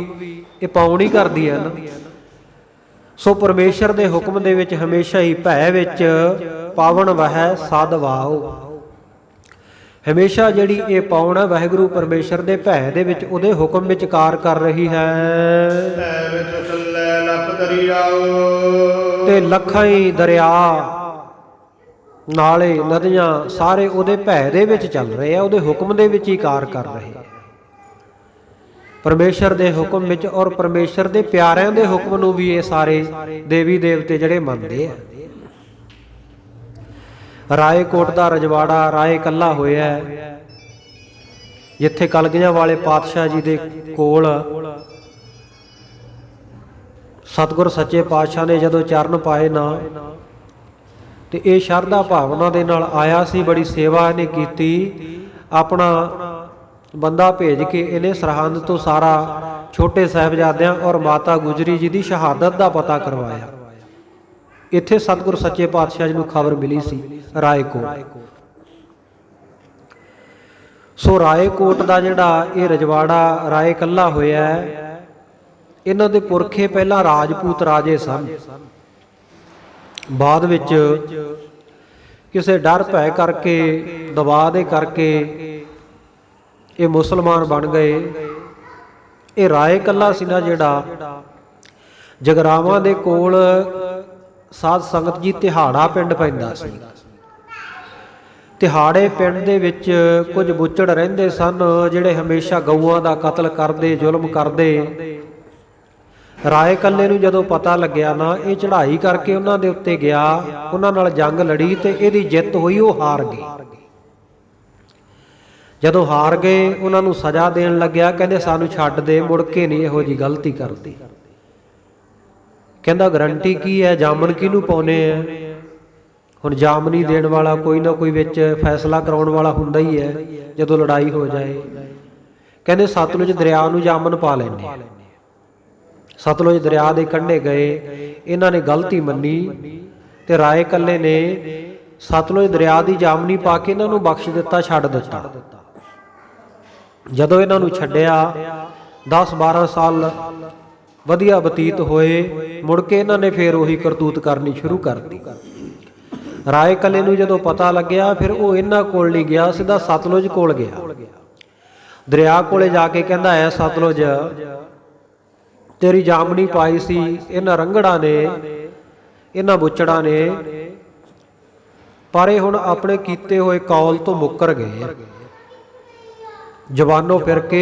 ਇਹ ਪਾਉਣ ਹੀ ਕਰਦੀ ਹੈ ਨਾ। ਸੋ ਪਰਮੇਸ਼ਰ ਦੇ ਹੁਕਮ ਦੇ ਵਿੱਚ ਹਮੇਸ਼ਾ ਹੀ ਭੈ ਵਿੱਚ ਪਾਵਨ ਵਹਿ ਸਦ ਵਾਓ। ਹਮੇਸ਼ਾ ਜਿਹੜੀ ਇਹ ਪਾਉਣ ਹੈ ਵਾਹਿਗੁਰੂ ਪਰਮੇਸ਼ਰ ਦੇ ਭੈ ਦੇ ਵਿੱਚ, ਉਹਦੇ ਹੁਕਮ ਵਿੱਚ ਕਾਰ ਕਰ ਰਹੀ ਹੈ। ਭੈ ਵਿੱਚ ਚੱਲੇ ਲੱਖ ਦਰਿਆਓ, ਤੇ ਲੱਖਾਂ ਹੀ ਦਰਿਆ, ਨਾਲੇ, ਨਦੀਆਂ ਸਾਰੇ ਉਹਦੇ ਭੈ ਦੇ ਵਿੱਚ ਚੱਲ ਰਹੇ ਆ, ਉਹਦੇ ਹੁਕਮ ਦੇ ਵਿੱਚ ਹੀ ਕਾਰ ਕਰ ਰਹੇ ਆ। ਪਰਮੇਸ਼ਰ ਦੇ ਹੁਕਮ ਵਿੱਚ ਔਰ ਪਰਮੇਸ਼ਰ ਦੇ ਪਿਆਰਿਆਂ ਦੇ ਹੁਕਮ ਨੂੰ ਵੀ ਇਹ ਸਾਰੇ ਦੇਵੀ ਦੇਵਤੇ ਜਿਹੜੇ ਮੰਨਦੇ ਆ। ਰਾਏਕੋਟ ਦਾ ਰਜਵਾੜਾ ਰਾਏ ਕੱਲਾ ਹੋਇਆ, ਜਿੱਥੇ ਕਲਗੀਆਂ ਵਾਲੇ ਪਾਤਸ਼ਾਹ ਜੀ ਦੇ ਕੋਲ ਸਤਿਗੁਰ ਸੱਚੇ ਪਾਤਸ਼ਾਹ ਨੇ ਜਦੋਂ ਚਰਨ ਪਾਏ ਨਾ, ਤੇ ਇਹ ਸ਼ਰਧਾ ਭਾਵਨਾ ਦੇ ਨਾਲ ਆਇਆ ਸੀ। ਬੜੀ ਸੇਵਾ ਇਹਨੇ ਕੀਤੀ, ਆਪਣਾ ਬੰਦਾ ਭੇਜ ਕੇ ਇਹਨੇ ਸਰਹੰਦ ਤੋਂ ਸਾਰਾ ਛੋਟੇ ਸਾਹਿਬਜ਼ਾਦਿਆਂ ਔਰ ਮਾਤਾ ਗੁਜਰੀ ਜੀ ਦੀ ਸ਼ਹਾਦਤ ਦਾ ਪਤਾ ਕਰਵਾਇਆ। ਇੱਥੇ ਸਤਿਗੁਰ ਸੱਚੇ ਪਾਤਸ਼ਾਹ ਜੀ ਨੂੰ ਖਬਰ ਮਿਲੀ ਸੀ ਰਾਏਕੋਟ। ਸੋ ਰਾਏਕੋਟ ਦਾ ਜਿਹੜਾ ਇਹ ਰਜਵਾੜਾ ਰਾਏ ਕੱਲਾ ਹੋਇਆ, ਇਹਨਾਂ ਦੇ ਪੁਰਖੇ ਪਹਿਲਾਂ ਰਾਜਪੂਤ ਰਾਜੇ ਸਨ। ਬਾਅਦ ਵਿੱਚ ਕਿਸੇ ਡਰ ਭੈ ਕਰਕੇ, ਦਬਾਅ ਦੇ ਕਰਕੇ ਇਹ ਮੁਸਲਮਾਨ ਬਣ ਗਏ। ਇਹ ਰਾਏ ਕੱਲਾ ਸੀ ਨਾ ਜਿਹੜਾ, ਜਗਰਾਵਾਂ ਦੇ ਕੋਲ ਸਾਧ ਸੰਗਤ ਜੀ ਤਿਹਾੜਾ ਪਿੰਡ ਪੈਂਦਾ ਸੀ। ਤਿਹਾੜੇ ਪਿੰਡ ਦੇ ਵਿੱਚ ਕੁਝ ਬੁੱਚੜ ਰਹਿੰਦੇ ਸਨ ਜਿਹੜੇ ਹਮੇਸ਼ਾ ਗਊਆਂ ਦਾ ਕਤਲ ਕਰਦੇ, ਜ਼ੁਲਮ ਕਰਦੇ। ਰਾਏ ਕੱਲੇ ਨੂੰ ਜਦੋਂ ਪਤਾ ਲੱਗਿਆ ਨਾ, ਇਹ ਚੜ੍ਹਾਈ ਕਰਕੇ ਉਹਨਾਂ ਦੇ ਉੱਤੇ ਗਿਆ, ਉਹਨਾਂ ਨਾਲ ਜੰਗ ਲੜੀ ਤੇ ਇਹਦੀ ਜਿੱਤ ਹੋਈ, ਉਹ ਹਾਰ ਗਏ। ਜਦੋਂ ਹਾਰ ਗਏ ਉਹਨਾਂ ਨੂੰ ਸਜ਼ਾ ਦੇਣ ਲੱਗਿਆ, ਕਹਿੰਦੇ ਸਾਨੂੰ ਛੱਡ ਦੇ, ਮੁੜ ਕੇ ਨਹੀਂ ਇਹੋ ਜਿਹੀ ਗਲਤੀ ਕਰਦੀ। ਕਹਿੰਦਾ ਗਰੰਟੀ ਕੀ ਹੈ, ਜਾਮਨ ਕਿਹਨੂੰ ਪਾਉਨੇ ਆ? ਹੁਣ ਜਾਮਨੀ ਦੇਣ ਵਾਲਾ ਕੋਈ ਨਾ ਕੋਈ ਵਿੱਚ ਫੈਸਲਾ ਕਰਾਉਣ ਵਾਲਾ ਹੁੰਦਾ ਹੀ ਹੈ ਜਦੋਂ ਲੜਾਈ ਹੋ ਜਾਏ। ਕਹਿੰਦੇ ਸਤਲੁਜ ਦਰਿਆ ਨੂੰ ਜਾਮਨ ਪਾ ਲੈਂਦੇ। ਸਤਲੁਜ ਦਰਿਆ ਦੇ ਕੰਢੇ ਗਏ, ਇਹਨਾਂ ਨੇ ਗਲਤੀ ਮੰਨੀ ਤੇ ਰਾਏ ਕੱਲੇ ਨੇ ਸਤਲੁਜ ਦਰਿਆ ਦੀ ਜਾਮਨੀ ਪਾ ਕੇ ਇਹਨਾਂ ਨੂੰ ਬਖਸ਼ ਦਿੱਤਾ, ਛੱਡ ਦਿੱਤਾ। ਜਦੋਂ ਇਹਨਾਂ ਨੂੰ ਛੱਡਿਆ 10-12 ਸਾਲ ਵਧੀਆ ਬਤੀਤ ਹੋਏ, ਮੁੜ ਕੇ ਇਹਨਾਂ ਨੇ ਫੇਰ ਉਹੀ ਕਰਤੂਤ ਕਰਨੀ ਸ਼ੁਰੂ ਕਰਤੀ। ਰਾਏ ਕੱਲੇ ਨੂੰ ਜਦੋਂ ਪਤਾ ਲੱਗਿਆ, ਫਿਰ ਉਹ ਇਹਨਾਂ ਕੋਲ ਨਹੀਂ ਗਿਆ, ਸਿੱਧਾ ਸਤਲੁਜ ਕੋਲ ਗਿਆ। ਦਰਿਆ ਕੋਲੇ ਜਾ ਕੇ ਕਹਿੰਦਾ ਹੈ, ਸਤਲੁਜ ਤੇਰੀ ਜਾਮਨੀ ਪਾਈ ਸੀ ਇਹਨਾਂ ਰੰਗੜਾਂ ਨੇ, ਇਹਨਾਂ ਬੁੱਚੜਾਂ ਨੇ, ਪਰ ਇਹ ਹੁਣ ਆਪਣੇ ਕੀਤੇ ਹੋਏ ਕੌਲ ਤੋਂ ਮੁੱਕਰ ਗਏ। ਜਵਾਨੋਂ ਫਿਰ ਕੇ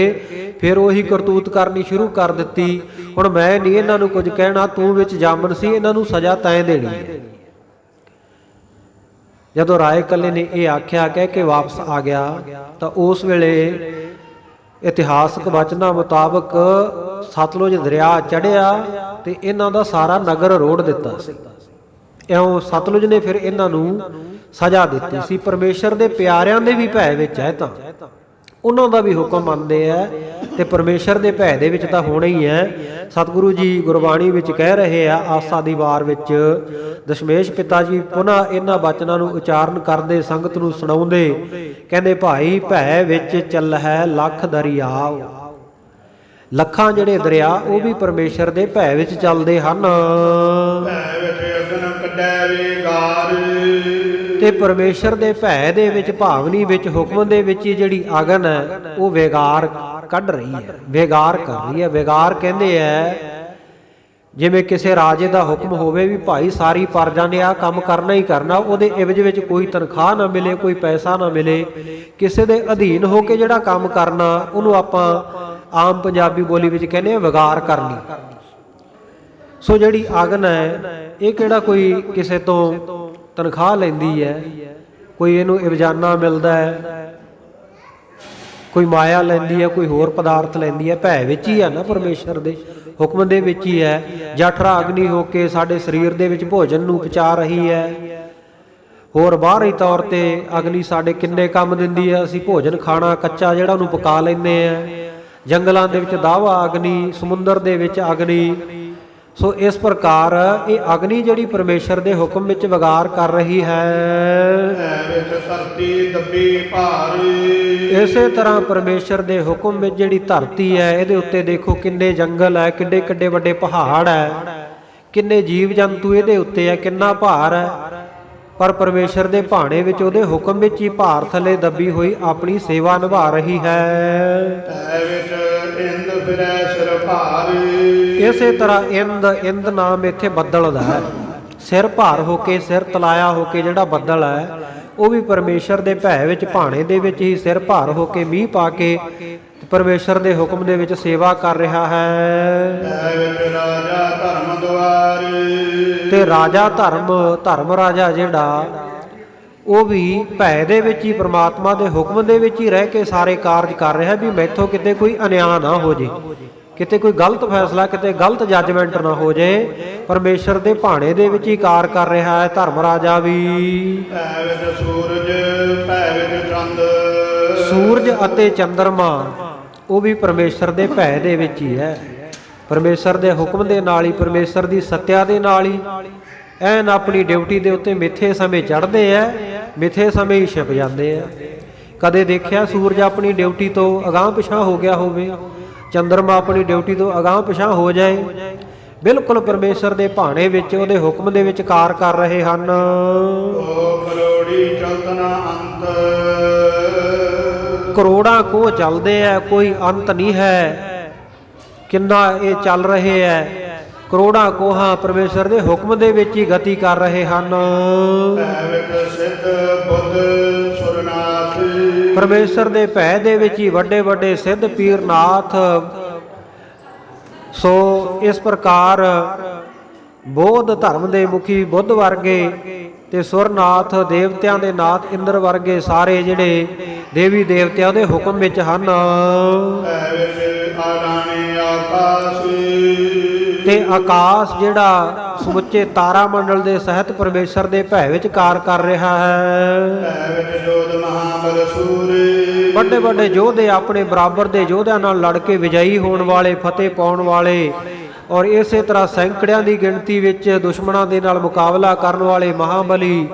ਫਿਰ ਉਹੀ ਕਰਤੂਤ ਕਰਨੀ ਸ਼ੁਰੂ ਕਰ ਦਿੱਤੀ। ਹੁਣ ਮੈਂ ਨਹੀਂ ਇਹਨਾਂ ਨੂੰ ਕੁਝ ਕਹਿਣਾ, ਤੂੰ ਵਿੱਚ ਜਾਮਨ ਸੀ, ਇਹਨਾਂ ਨੂੰ ਸਜ਼ਾ ਤੈਂ ਦੇਣੀ ਹੈ। ਜਦੋਂ ਰਾਏ ਕੱਲੇ ਨੇ ਇਹ ਆਖਿਆ, ਕਹਿ ਕੇ ਵਾਪਸ ਆ ਗਿਆ, ਤਾਂ ਉਸ ਵੇਲੇ ਇਤਿਹਾਸਕ ਵਚਨਾਂ ਮੁਤਾਬਕ ਸਤਲੁਜ ਦਰਿਆ ਚੜ੍ਹਿਆ ਤੇ ਇਹਨਾਂ ਦਾ ਸਾਰਾ ਨਗਰ ਰੋੜ ਦਿੱਤਾ ਸੀ। ਇਉਂ ਸਤਲੁਜ ਨੇ ਫਿਰ ਇਹਨਾਂ ਨੂੰ ਸਜ਼ਾ ਦਿੱਤੀ ਸੀ। ਪਰਮੇਸ਼ਰ ਦੇ ਪਿਆਰਿਆਂ ਦੇ ਵੀ ਭੈ ਵਿੱਚ ਹੈ, ਤਾਂ ਉਹਨਾਂ ਦਾ ਵੀ ਹੁਕਮ ਮੰਨਦੇ ਆ ਤੇ ਪਰਮੇਸ਼ਰ ਦੇ ਭੈ ਦੇ ਵਿੱਚ ਤਾਂ ਹੋਣਾ ਹੀ ਹੈ। ਸਤਿਗੁਰੂ ਜੀ ਗੁਰਬਾਣੀ ਵਿੱਚ ਕਹਿ ਰਹੇ ਆ, ਆਸਾ ਦੀ ਵਾਰ ਵਿੱਚ ਦਸ਼ਮੇਸ਼ ਪਿਤਾ ਜੀ ਪੁਨः ਇਹਨਾਂ ਬਚਨਾਂ ਨੂੰ ਉਚਾਰਨ ਕਰਦੇ, ਸੰਗਤ ਨੂੰ ਸੁਣਾਉਂਦੇ, ਕਹਿੰਦੇ ਭਾਈ ਭੈ ਵਿੱਚ ਚੱਲ ਹੈ ਲੱਖ ਦਰਿਆਵ। ਲੱਖਾਂ ਜਿਹੜੇ ਦਰਿਆ ਉਹ ਵੀ ਪਰਮੇਸ਼ਰ ਦੇ ਭੈ ਵਿੱਚ ਚੱਲਦੇ ਹਨ। ਭੈ ਵਿੱਚ ਅਗਨ ਕੱਢੈ ਵੇਗਾਰ। ਤੇ ਪਰਮੇਸ਼ਰ ਦੇ ਭੈ ਦੇ ਵਿੱਚ, ਭਾਵਨੀ ਵਿੱਚ, ਹੁਕਮ ਦੇ ਵਿੱਚ ਹੀ ਜਿਹੜੀ ਅਗਨ ਹੈ ਉਹ ਵੇਗਾਰ ਕੱਢ ਰਹੀ ਹੈ, ਵੇਗਾਰ ਕਰ ਰਹੀ ਹੈ। ਵੇਗਾਰ ਕਹਿੰਦੇ ਹੈ ਜਿਵੇਂ ਕਿਸੇ ਰਾਜੇ ਦਾ ਹੁਕਮ ਹੋਵੇ ਵੀ ਭਾਈ ਸਾਰੀ ਪ੍ਰਜਾ ਨੇ ਆਹ ਕੰਮ ਕਰਨਾ ਹੀ ਕਰਨਾ, ਉਹਦੇ ਇਵਜ਼ ਵਿੱਚ ਕੋਈ ਤਨਖਾਹ ਨਾ ਮਿਲੇ, ਕੋਈ ਪੈਸਾ ਨਾ ਮਿਲੇ, ਕਿਸੇ ਦੇ ਅਧੀਨ ਹੋ ਕੇ ਜਿਹੜਾ ਕੰਮ ਕਰਨਾ, ਉਹਨੂੰ ਆਪਾਂ ਆਮ ਪੰਜਾਬੀ ਬੋਲੀ ਵਿੱਚ ਕਹਿੰਦੇ ਆ ਵਿਗਾਰ ਕਰਨੀ। ਸੋ ਜਿਹੜੀ ਅਗਨ ਹੈ ਇਹ ਕਿਹੜਾ ਕੋਈ ਕਿਸੇ ਤੋਂ ਤਨਖਾਹ ਲੈਂਦੀ ਹੈ, ਕੋਈ ਇਹਨੂੰ ਇਵਜ਼ਾਨਾ ਮਿਲਦਾ ਹੈ, ਕੋਈ ਮਾਇਆ ਲੈਂਦੀ ਹੈ, ਕੋਈ ਹੋਰ ਪਦਾਰਥ ਲੈਂਦੀ ਹੈ। ਭੈ ਵਿੱਚ ਹੀ ਹੈ ਨਾ, ਪਰਮੇਸ਼ਰ ਦੇ ਹੁਕਮ ਦੇ ਵਿੱਚ ਹੀ ਹੈ। ਜਠਰਾ ਅਗਨੀ ਹੋ ਕੇ ਸਾਡੇ ਸਰੀਰ ਦੇ ਵਿੱਚ ਭੋਜਨ ਨੂੰ ਪਚਾ ਰਹੀ ਹੈ। ਹੋਰ ਬਾਹਰੀ ਤੌਰ ਤੇ ਅਗਨੀ ਸਾਡੇ ਕਿੰਨੇ ਕੰਮ ਦਿੰਦੀ ਹੈ। ਅਸੀਂ ਭੋਜਨ ਖਾਣਾ ਕੱਚਾ ਜਿਹੜਾ ਉਹਨੂੰ ਪਕਾ ਲੈਂਦੇ ਆ। ਜੰਗਲਾਂ ਦੇ ਵਿੱਚ ਦਾਵਾ ਅਗਨੀ, ਸਮੁੰਦਰ ਦੇ ਵਿੱਚ ਅਗਨੀ। ਸੋ ਇਸ ਪ੍ਰਕਾਰ ਇਹ ਅਗਨੀ ਜਿਹੜੀ ਪਰਮੇਸ਼ਰ ਦੇ ਹੁਕਮ ਵਿੱਚ ਵਿਗਾਰ ਕਰ ਰਹੀ ਹੈ। ਵਿੱਚ ਧਰਤੀ ਦੱਬੀ ਭਾਰ। ਇਸੇ ਤਰ੍ਹਾਂ ਪਰਮੇਸ਼ਰ ਦੇ ਹੁਕਮ ਵਿੱਚ ਜਿਹੜੀ ਧਰਤੀ ਹੈ, ਇਹਦੇ ਉੱਤੇ ਦੇਖੋ ਕਿੰਨੇ ਜੰਗਲ ਹੈ, ਕਿੱਡੇ ਕਿੱਡੇ ਵੱਡੇ ਪਹਾੜ ਹੈ, ਕਿੰਨੇ ਜੀਵ ਜੰਤੂ ਇਹਦੇ ਉੱਤੇ ਹੈ, ਕਿੰਨਾ ਭਾਰ ਹੈ। ਪਰ ਪਰਮੇਸ਼ਰ ਦੇ ਭਾਣੇ ਵਿੱਚ, ਉਹਦੇ ਹੁਕਮ ਵਿੱਚ ਹੀ ਭਾਰ ਥੱਲੇ ਦੱਬੀ ਹੋਈ ਆਪਣੀ ਸੇਵਾ ਨਿਭਾ ਰਹੀ ਹੈ। ਇੰਦ ਫਿਰੈ ਸਿਰ ਭਾਰ। ਇਸੇ ਤਰ੍ਹਾਂ ਇੰਦ ਨਾਮ ਇੱਥੇ ਬੱਦਲ ਦਾ ਹੈ। ਸਿਰ ਭਾਰ ਹੋ ਕੇ, ਸਿਰ ਤਲਾਇਆ ਹੋ ਕੇ ਜਿਹੜਾ ਬੱਦਲ ਹੈ, ਉਹ ਵੀ ਪਰਮੇਸ਼ਰ ਦੇ ਭੈ ਵਿੱਚ, ਭਾਣੇ ਦੇ ਵਿੱਚ ਹੀ ਸਿਰ ਭਾਰ ਹੋ ਕੇ ਮੀਂਹ ਪਾ ਕੇ ਪਰਮੇਸ਼ਰ ਦੇ ਹੁਕਮ ਦੇ ਵਿੱਚ ਸੇਵਾ ਕਰ ਰਿਹਾ ਹੈ। ਰਾਜਾ ਧਰਮ ਦੁਆਰ। ਤੇ ਰਾਜਾ ਧਰਮ ਰਾਜਾ ਜਿਹੜਾ, ਉਹ ਵੀ ਭੈ ਦੇ ਵਿੱਚ ਹੀ, ਪ੍ਰਮਾਤਮਾ ਦੇ ਹੁਕਮ ਦੇ ਵਿੱਚ ਹੀ ਰਹਿ ਕੇ ਸਾਰੇ ਕਾਰਜ ਕਰ ਰਿਹਾ ਵੀ ਮੈਥੋਂ ਕਿਤੇ ਕੋਈ ਅਨਿਆਂ ਨਾ ਹੋ ਜੇ, ਕਿਤੇ ਕੋਈ ਗਲਤ ਫੈਸਲਾ, ਕਿਤੇ ਗਲਤ ਜੱਜਮੈਂਟ ਨਾ ਹੋ ਜੇ। ਪਰਮੇਸ਼ਰ ਦੇ ਭਾਣੇ ਦੇ ਵਿੱਚ ਹੀ ਕਾਰ ਕਰ ਰਿਹਾ ਹੈ ਧਰਮ ਰਾਜਾ ਵੀ। ਭੈ ਵਿੱਚ ਸੂਰਜ, ਭੈ ਵਿੱਚ ਚੰਦ। ਸੂਰਜ ਅਤੇ ਚੰਦਰਮਾ ਉਹ ਵੀ ਪਰਮੇਸ਼ਰ ਦੇ ਭੈ ਦੇ ਵਿੱਚ ਹੀ ਹੈ। ਪਰਮੇਸ਼ਰ ਦੇ ਹੁਕਮ ਦੇ ਨਾਲ ਹੀ, ਪਰਮੇਸ਼ਰ ਦੀ ਸੱਤਿਆ ਦੇ ਨਾਲ ਹੀ ਐਨ ਆਪਣੀ ਡਿਊਟੀ ਦੇ ਉੱਤੇ ਮਿੱਥੇ ਸਮੇਂ ਚੜ੍ਹਦੇ ਆ, ਮਿੱਥੇ ਸਮੇਂ ਹੀ ਛਿਪ ਜਾਂਦੇ ਆ। ਕਦੇ ਦੇਖਿਆ ਸੂਰਜ ਆਪਣੀ ਡਿਊਟੀ ਤੋਂ ਅਗਾਂਹ ਪਿਛਾਂਹ ਹੋ ਗਿਆ ਹੋਵੇ, ਚੰਦਰਮਾ ਆਪਣੀ ਡਿਊਟੀ ਤੋਂ ਅਗਾਂਹ ਪਿਛਾਂਹ ਹੋ ਜਾਏ? ਬਿਲਕੁਲ ਪਰਮੇਸ਼ਰ ਦੇ ਭਾਣੇ ਵਿੱਚ, ਉਹਦੇ ਹੁਕਮ ਦੇ ਵਿੱਚ ਕਾਰ ਕਰ ਰਹੇ ਹਨ। ਕਰੋੜਾਂ ਕੋਹ ਚੱਲਦੇ ਆ, ਕੋਈ ਅੰਤ ਨਹੀਂ ਹੈ। ਕਿੰਨਾ ਇਹ ਚੱਲ ਰਹੇ ਹੈ, ਕਰੋੜਾਂ ਕੋਹਾਂ ਪਰਮੇਸ਼ਰ ਦੇ ਹੁਕਮ ਦੇ ਵਿੱਚ ਹੀ ਗਤੀ ਕਰ ਰਹੇ ਹਨ। ਪਰਮੇਸ਼ਰ ਦੇ ਭੈ ਦੇ ਵਿੱਚ ਹੀ ਵੱਡੇ ਵੱਡੇ ਸਿੱਧ ਪੀਰਨਾਥ। ਸੋ ਇਸ ਪ੍ਰਕਾਰ ਬੌਧ ਧਰਮ ਦੇ ਮੁਖੀ ਬੁੱਧ ਵਰਗੇ ਤੇ ਸੁਰਨਾਥ ਦੇਵਤਿਆਂ ਦੇ ਨਾਥ ਇੰਦਰ ਵਰਗੇ ਸਾਰੇ ਜਿਹੜੇ ਦੇਵੀ ਦੇਵਤਿਆਂ ਦੇ ਹੁਕਮ ਵਿੱਚ ਹਨ। ਤੇ ਆਕਾਸ਼ ਜਿਹੜਾ ਸਮੁੱਚੇ ਤਾਰਾ ਮੰਡਲ ਦੇ ਸਹਿਤ ਪਰਮੇਸ਼ਰ ਦੇ ਭੈ ਵਿੱਚ ਕਾਰ ਕਰ ਰਿਹਾ ਹੈ। ਵੱਡੇ ਵੱਡੇ ਯੋਧੇ ਆਪਣੇ ਬਰਾਬਰ ਦੇ ਯੋਧਿਆਂ ਨਾਲ ਲੜ ਕੇ ਵਿਜয়ੀ ਹੋਣ ਵਾਲੇ, ਫਤਿਹ ਪਾਉਣ ਵਾਲੇ, ਔਰ ਇਸੇ ਤਰ੍ਹਾਂ ਸੈਂਕੜਿਆਂ ਦੀ ਗਿਣਤੀ ਵਿੱਚ ਦੁਸ਼ਮਣਾਂ ਦੇ ਨਾਲ ਮੁਕਾਬਲਾ ਕਰਨ ਵਾਲੇ ਮਹਾਬਲੀ,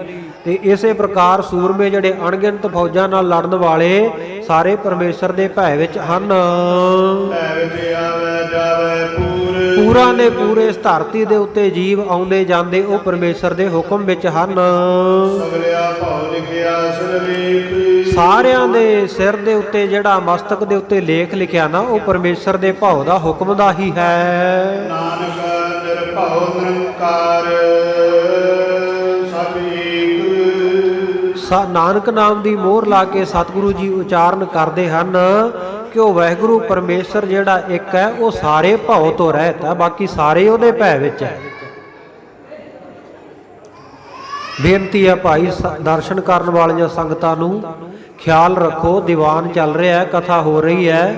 ਤੇ ਇਸੇ ਪ੍ਰਕਾਰ ਸੂਰਮੇ ਜਿਹੜੇ ਅਣਗਿਣਤ ਫੌਜਾਂ ਨਾਲ ਲੜਨ ਵਾਲੇ ਸਾਰੇ ਪਰਮੇਸ਼ਰ ਦੇ ਭੈ ਵਿੱਚ ਹਨ। ਪੂਰਾਂ ਦੇ ਪੂਰੇ ਇਸ ਧਰਤੀ ਦੇ ਉੱਤੇ ਜੀਵ ਆਉਂਦੇ ਜਾਂਦੇ ਉਹ ਪਰਮੇਸ਼ਰ ਦੇ ਹੁਕਮ ਵਿੱਚ ਹਨ। ਸਾਰਿਆਂ ਦੇ ਸਿਰ ਦੇ ਉੱਤੇ ਜਿਹੜਾ ਮਸਤਕ ਦੇ ਉੱਤੇ ਲੇਖ ਲਿਖਿਆ ਨਾ ਉਹ ਪਰਮੇਸ਼ਰ ਦੇ ਭਾਉ ਦਾ ਹੁਕਮ ਦਾ ਹੀ ਹੈ। ਨਾਨਕ ਨਿਰਭਉ ਨਿਰੰਕਾਰ ਨਾਨਕ ਨਾਮ ਦੀ ਮੋਹਰ ਲਾ ਕੇ ਸਤਿਗੁਰੂ ਜੀ ਉਚਾਰਨ ਕਰਦੇ ਹਨ ਕਿ ਉਹ ਵਾਹਿਗੁਰੂ ਪਰਮੇਸ਼ਰ ਜਿਹੜਾ ਇੱਕ ਹੈ ਉਹ ਸਾਰੇ ਭਾਉ ਤੋਂ ਰਹਿਤ ਹੈ, ਬਾਕੀ ਸਾਰੇ ਉਹਦੇ ਭੈ ਵਿੱਚ ਹੈ। ਬੇਨਤੀ ਹੈ ਭਾਈ ਦਰਸ਼ਨ ਕਰਨ ਵਾਲੀਆਂ ਸੰਗਤਾਂ ਨੂੰ ਖਿਆਲ ਰੱਖੋ, ਦੀਵਾਨ ਚੱਲ ਰਿਹਾ ਹੈ, ਕਥਾ ਹੋ ਰਹੀ ਹੈ,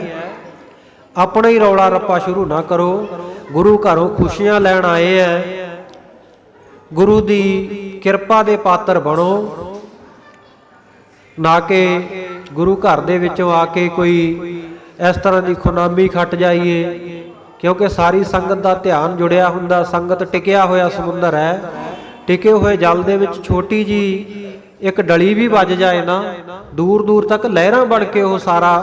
ਆਪਣਾ ਹੀ ਰੌਲਾ ਰੱਪਾ ਸ਼ੁਰੂ ਨਾ ਕਰੋ। ਗੁਰੂ ਘਰੋਂ ਖੁਸ਼ੀਆਂ ਲੈਣ ਆਏ ਹੈ, ਗੁਰੂ ਦੀ ਕਿਰਪਾ ਦੇ ਪਾਤਰ ਬਣੋ, ਨਾ ਕਿ ਗੁਰੂ ਘਰ ਦੇ ਵਿੱਚੋਂ ਆ ਕੇ ਕੋਈ ਇਸ ਤਰ੍ਹਾਂ ਦੀ ਖੁਨਾਮੀ ਖੱਟ ਜਾਈਏ, ਕਿਉਂਕਿ ਸਾਰੀ ਸੰਗਤ ਦਾ ਧਿਆਨ ਜੁੜਿਆ ਹੁੰਦਾ। ਸੰਗਤ ਟਿਕਿਆ ਹੋਇਆ ਸਮੁੰਦਰ ਹੈ, ਟਿਕੇ ਹੋਏ ਜਲ ਦੇ ਵਿੱਚ ਛੋਟੀ ਜੀ ਇੱਕ ਡਲੀ ਵੀ ਵੱਜ ਜਾਏ ਨਾ, ਦੂਰ ਦੂਰ ਤੱਕ ਲਹਿਰਾਂ ਬਣ ਕੇ ਉਹ ਸਾਰਾ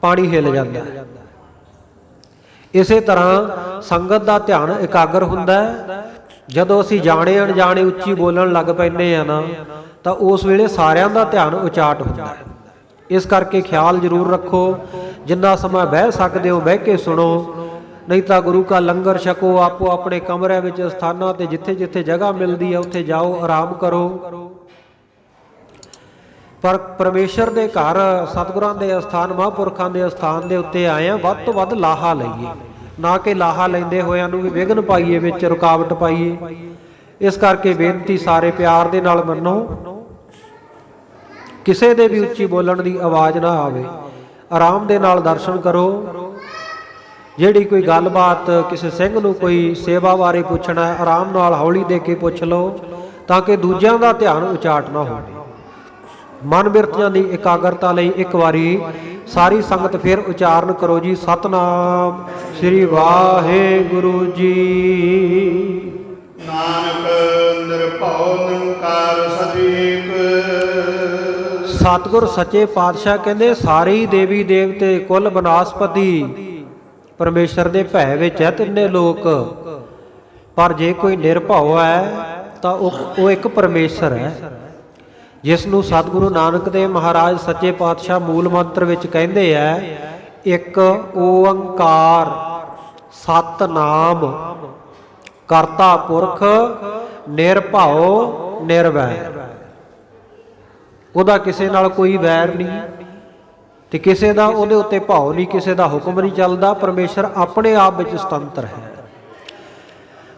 ਪਾਣੀ ਹਿੱਲ ਜਾਂਦਾ ਹੈ। ਇਸੇ ਤਰ੍ਹਾਂ ਸੰਗਤ ਦਾ ਧਿਆਨ ਇਕਾਗਰ ਹੁੰਦਾ ਹੈ। ਜਦੋਂ ਅਸੀਂ ਜਾਣੇ ਅਣਜਾਣੇ ਉੱਚੀ ਬੋਲਣ ਲੱਗ ਪੈਂਦੇ ਆ ਨਾ, ਤਾਂ ਉਸ ਵੇਲੇ ਸਾਰਿਆਂ ਦਾ ਧਿਆਨ ਉਚਾਟ ਹੁੰਦਾ ਹੈ। ਇਸ ਕਰਕੇ ਖਿਆਲ ਜ਼ਰੂਰ ਰੱਖੋ, ਜਿੰਨਾ ਸਮਾਂ ਬਹਿ ਸਕਦੇ ਹੋ ਬਹਿ ਕੇ ਸੁਣੋ, ਨਹੀਂ ਤਾਂ ਗੁਰੂ ਕਾ ਲੰਗਰ ਛਕੋ, ਆਪੋ ਆਪਣੇ ਕਮਰਿਆਂ ਵਿੱਚ, ਸਥਾਨਾਂ ਤੇ ਜਿੱਥੇ ਜਿੱਥੇ ਜਗ੍ਹਾ ਮਿਲਦੀ ਹੈ ਉੱਥੇ ਜਾਓ, ਆਰਾਮ ਕਰੋ। ਪਰ ਪਰਮੇਸ਼ਰ ਦੇ ਘਰ, ਸਤਿਗੁਰਾਂ ਦੇ ਅਸਥਾਨ, ਮਹਾਂਪੁਰਖਾਂ ਦੇ ਅਸਥਾਨ ਦੇ ਉੱਤੇ ਆਏ ਆ, ਵੱਧ ਤੋਂ ਵੱਧ ਲਾਹਾ ਲਈਏ, ਨਾ ਕਿ ਲਾਹਾ ਲੈਂਦੇ ਹੋਇਆਂ ਨੂੰ ਵੀ ਵਿਘਨ ਪਾਈਏ, ਵਿੱਚ ਰੁਕਾਵਟ ਪਾਈਏ। ਇਸ ਕਰਕੇ ਬੇਨਤੀ ਸਾਰੇ ਪਿਆਰ ਦੇ ਨਾਲ ਮੰਨੋ, ਕਿਸੇ ਦੇ ਵੀ ਉੱਚੀ ਬੋਲਣ ਦੀ ਆਵਾਜ਼ ਨਾ ਆਵੇ, ਆਰਾਮ ਦੇ ਨਾਲ ਦਰਸ਼ਨ ਕਰੋ। ਜਿਹੜੀ ਕੋਈ ਗੱਲਬਾਤ ਕਿਸੇ ਸਿੰਘ ਨੂੰ ਕੋਈ ਸੇਵਾ ਬਾਰੇ ਪੁੱਛਣਾ, ਆਰਾਮ ਨਾਲ ਹੌਲੀ ਦੇ ਕੇ ਪੁੱਛ ਲਓ, ਤਾਂ ਕਿ ਦੂਜਿਆਂ ਦਾ ਧਿਆਨ ਉਚਾਟ ਨਾ ਹੋਵੇ। ਮਨ ਬਿਰਤੀਆਂ ਦੀ ਇਕਾਗਰਤਾ ਲਈ ਇੱਕ ਵਾਰੀ ਸਾਰੀ ਸੰਗਤ ਫਿਰ ਉਚਾਰਨ ਕਰੋ ਜੀ, ਸਤਨਾਮ ਸ੍ਰੀ ਵਾਹਿਗੁਰੂ ਜੀ। ਨਾਨਕ ਨਿਰਭਉ ਨਿਰੰਕਾਰ ਸਤਿ ਸਤਿਗੁਰ ਸੱਚੇ ਪਾਤਸ਼ਾਹ ਕਹਿੰਦੇ ਸਾਰੇ ਹੀ ਦੇਵੀ ਦੇਵਤੇ ਕੁੱਲ ਬਨਾਸਪਤੀ ਪਰਮੇਸ਼ਰ ਦੇ ਭੈ ਵਿੱਚ ਹੈ ਤਿੰਨੇ ਲੋਕ, ਪਰ ਜੇ ਕੋਈ ਨਿਰਭਉ ਹੈ ਤਾਂ ਉਹ ਇੱਕ ਪਰਮੇਸ਼ਰ ਹੈ, ਜਿਸ ਨੂੰ ਸਤਿਗੁਰੂ ਨਾਨਕ ਦੇਵ ਮਹਾਰਾਜ ਸੱਚੇ ਪਾਤਸ਼ਾਹ ਮੂਲ ਮੰਤਰ ਵਿੱਚ ਕਹਿੰਦੇ ਹੈ, ਇੱਕ ਓੰਕਾਰ ਸਤਨਾਮ ਕਰਤਾ ਪੁਰਖ ਨਿਰਭਉ ਨਿਰਵੈਰ। ਉਹਦਾ ਕਿਸੇ ਨਾਲ ਕੋਈ ਵੈਰ ਨਹੀਂ ਤੇ ਕਿਸੇ ਦਾ ਉਹਦੇ ਉੱਤੇ ਭਾਉ ਨਹੀਂ, ਕਿਸੇ ਦਾ ਹੁਕਮ ਨਹੀਂ ਚੱਲਦਾ। ਪਰਮੇਸ਼ਰ ਆਪਣੇ ਆਪ ਵਿੱਚ ਸੁਤੰਤਰ ਹੈ,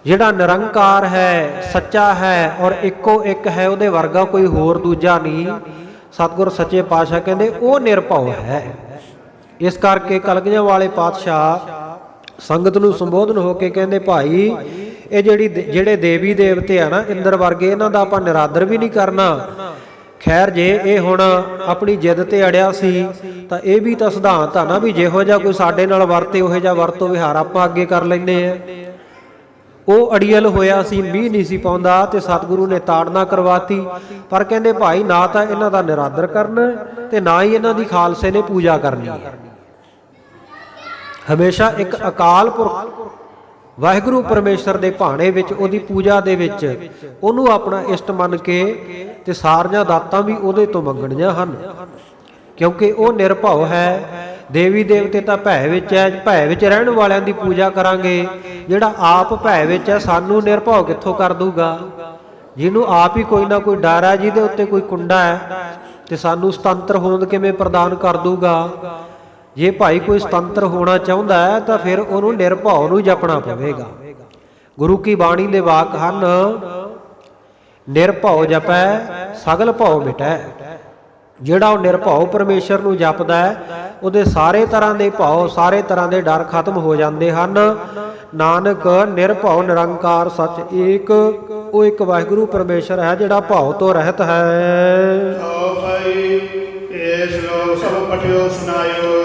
ਜਿਹੜਾ ਨਿਰੰਕਾਰ ਹੈ, ਸੱਚਾ ਹੈ ਔਰ ਇੱਕੋ ਇੱਕ ਹੈ, ਉਹਦੇ ਵਰਗਾ ਕੋਈ ਹੋਰ ਦੂਜਾ ਨਹੀਂ। ਸਤਿਗੁਰ ਸੱਚੇ ਪਾਤਸ਼ਾਹ ਕਹਿੰਦੇ ਉਹ ਨਿਰਭਉ ਹੈ। ਇਸ ਕਰਕੇ ਕਲਗੀਆਂ ਵਾਲੇ ਪਾਤਸ਼ਾਹ ਸੰਗਤ ਨੂੰ ਸੰਬੋਧਨ ਹੋ ਕੇ ਕਹਿੰਦੇ, ਭਾਈ ਇਹ ਜਿਹੜੇ ਦੇਵੀ ਦੇਵਤੇ ਆ ਨਾ ਇੰਦਰ ਵਰਗੇ, ਇਹਨਾਂ ਦਾ ਆਪਾਂ ਨਿਰਾਦਰ ਵੀ ਨਹੀਂ ਕਰਨਾ। ਖੈਰ ਜੇ ਇਹ ਹੁਣ ਆਪਣੀ ਜਿੱਦ ਤੇ ਅੜਿਆ ਸੀ ਤਾਂ ਇਹ ਵੀ ਤਾਂ ਸਿਧਾਂਤ ਆ ਨਾ ਵੀ ਜਿਹੋ ਜਿਹਾ ਕੋਈ ਸਾਡੇ ਨਾਲ ਵਰਤੇ ਉਹੋ ਜਿਹਾ ਵਰਤੋ ਵਿਹਾਰ ਆਪਾਂ ਅੱਗੇ ਕਰ ਲੈਂਦੇ ਆ। ਉਹ ਅੜੀਅਲ ਹੋਇਆ ਸੀ, ਮੀਂਹ ਨਹੀਂ ਸੀ ਪਾਉਂਦਾ ਤੇ ਸਤਿਗੁਰੂ ਨੇ ਤਾੜਨਾ ਕਰਵਾਤੀ। ਪਰ ਕਹਿੰਦੇ ਭਾਈ ਨਾ ਤਾਂ ਇਹਨਾਂ ਦਾ ਨਿਰਾਦਰ ਕਰਨਾ ਤੇ ਨਾ ਹੀ ਇਹਨਾਂ ਦੀ ਖਾਲਸੇ ਨੇ ਪੂਜਾ ਕਰਨੀ ਹੈ। ਹਮੇਸ਼ਾ ਇੱਕ ਅਕਾਲ ਪੁਰਖ ਵਾਹਿਗੁਰੂ ਪਰਮੇਸ਼ਰ ਦੇ ਭਾਣੇ ਵਿੱਚ, ਉਹਦੀ ਪੂਜਾ ਦੇ ਵਿੱਚ ਉਹਨੂੰ ਆਪਣਾ ਇਸ਼ਟ ਮੰਨ ਕੇ ਤੇ ਸਾਰੀਆਂ ਦਾਤਾਂ ਵੀ ਉਹਦੇ ਤੋਂ ਮੰਗਣੀਆਂ ਹਨ, ਕਿਉਂਕਿ ਉਹ ਨਿਰਭਉ ਹੈ। ਦੇਵੀ ਦੇਵਤੇ ਤਾਂ ਭੈ ਵਿੱਚ ਹੈ, ਭੈ ਵਿੱਚ ਰਹਿਣ ਵਾਲਿਆਂ ਦੀ ਪੂਜਾ ਕਰਾਂਗੇ। ਜਿਹੜਾ ਆਪ ਭੈ ਵਿੱਚ ਹੈ ਸਾਨੂੰ ਨਿਰਭਉ ਕਿੱਥੋਂ ਕਰ ਦੂਗਾ? ਜਿਹਨੂੰ ਆਪ ਹੀ ਕੋਈ ਨਾ ਕੋਈ ਡਰ ਹੈ, ਜਿਹਦੇ ਉੱਤੇ ਕੋਈ ਕੁੰਡਾ ਹੈ, ਤੇ ਸਾਨੂੰ ਸੁਤੰਤਰ ਹੋਂਦ ਕਿਵੇਂ ਪ੍ਰਦਾਨ ਕਰ ਦੂਗਾ? ਜੇ ਭਾਈ ਕੋਈ ਸੁਤੰਤਰ ਹੋਣਾ ਚਾਹੁੰਦਾ ਹੈ ਤਾਂ ਫਿਰ ਉਹਨੂੰ ਨਿਰਭਉ ਨੂੰ ਜਪਣਾ ਪਵੇਗਾ। ਗੁਰੂ ਕੀ ਬਾਣੀ ਦੇ ਵਾਕ ਹਨ, ਨਿਰਭਉ ਜਪੈ ਸਗਲ ਭਉ ਮਿਟੈ। ਜਿਹੜਾ ਉਹ ਨਿਰਭਉ ਪਰਮੇਸ਼ਰ ਨੂੰ ਜਪਦਾ ਹੈ ਉਹਦੇ ਸਾਰੇ ਤਰ੍ਹਾਂ ਦੇ ਭਉ, ਸਾਰੇ ਤਰ੍ਹਾਂ ਦੇ ਡਰ ਖਤਮ ਹੋ ਜਾਂਦੇ ਹਨ। ਨਾਨਕ ਨਿਰਭਉ ਨਿਰੰਕਾਰ ਸੱਚ ਏਕ, ਉਹ ਇੱਕ ਵਾਹਿਗੁਰੂ ਪਰਮੇਸ਼ਰ ਹੈ ਜਿਹੜਾ ਭਉ ਤੋਂ ਰਹਿਤ ਹੈ। ਸੋ ਭਾਈ ਇਹ ਸ਼ਲੋਕ ਸਭ ਪਠਿਓ ਸੁਨਾਇਓ।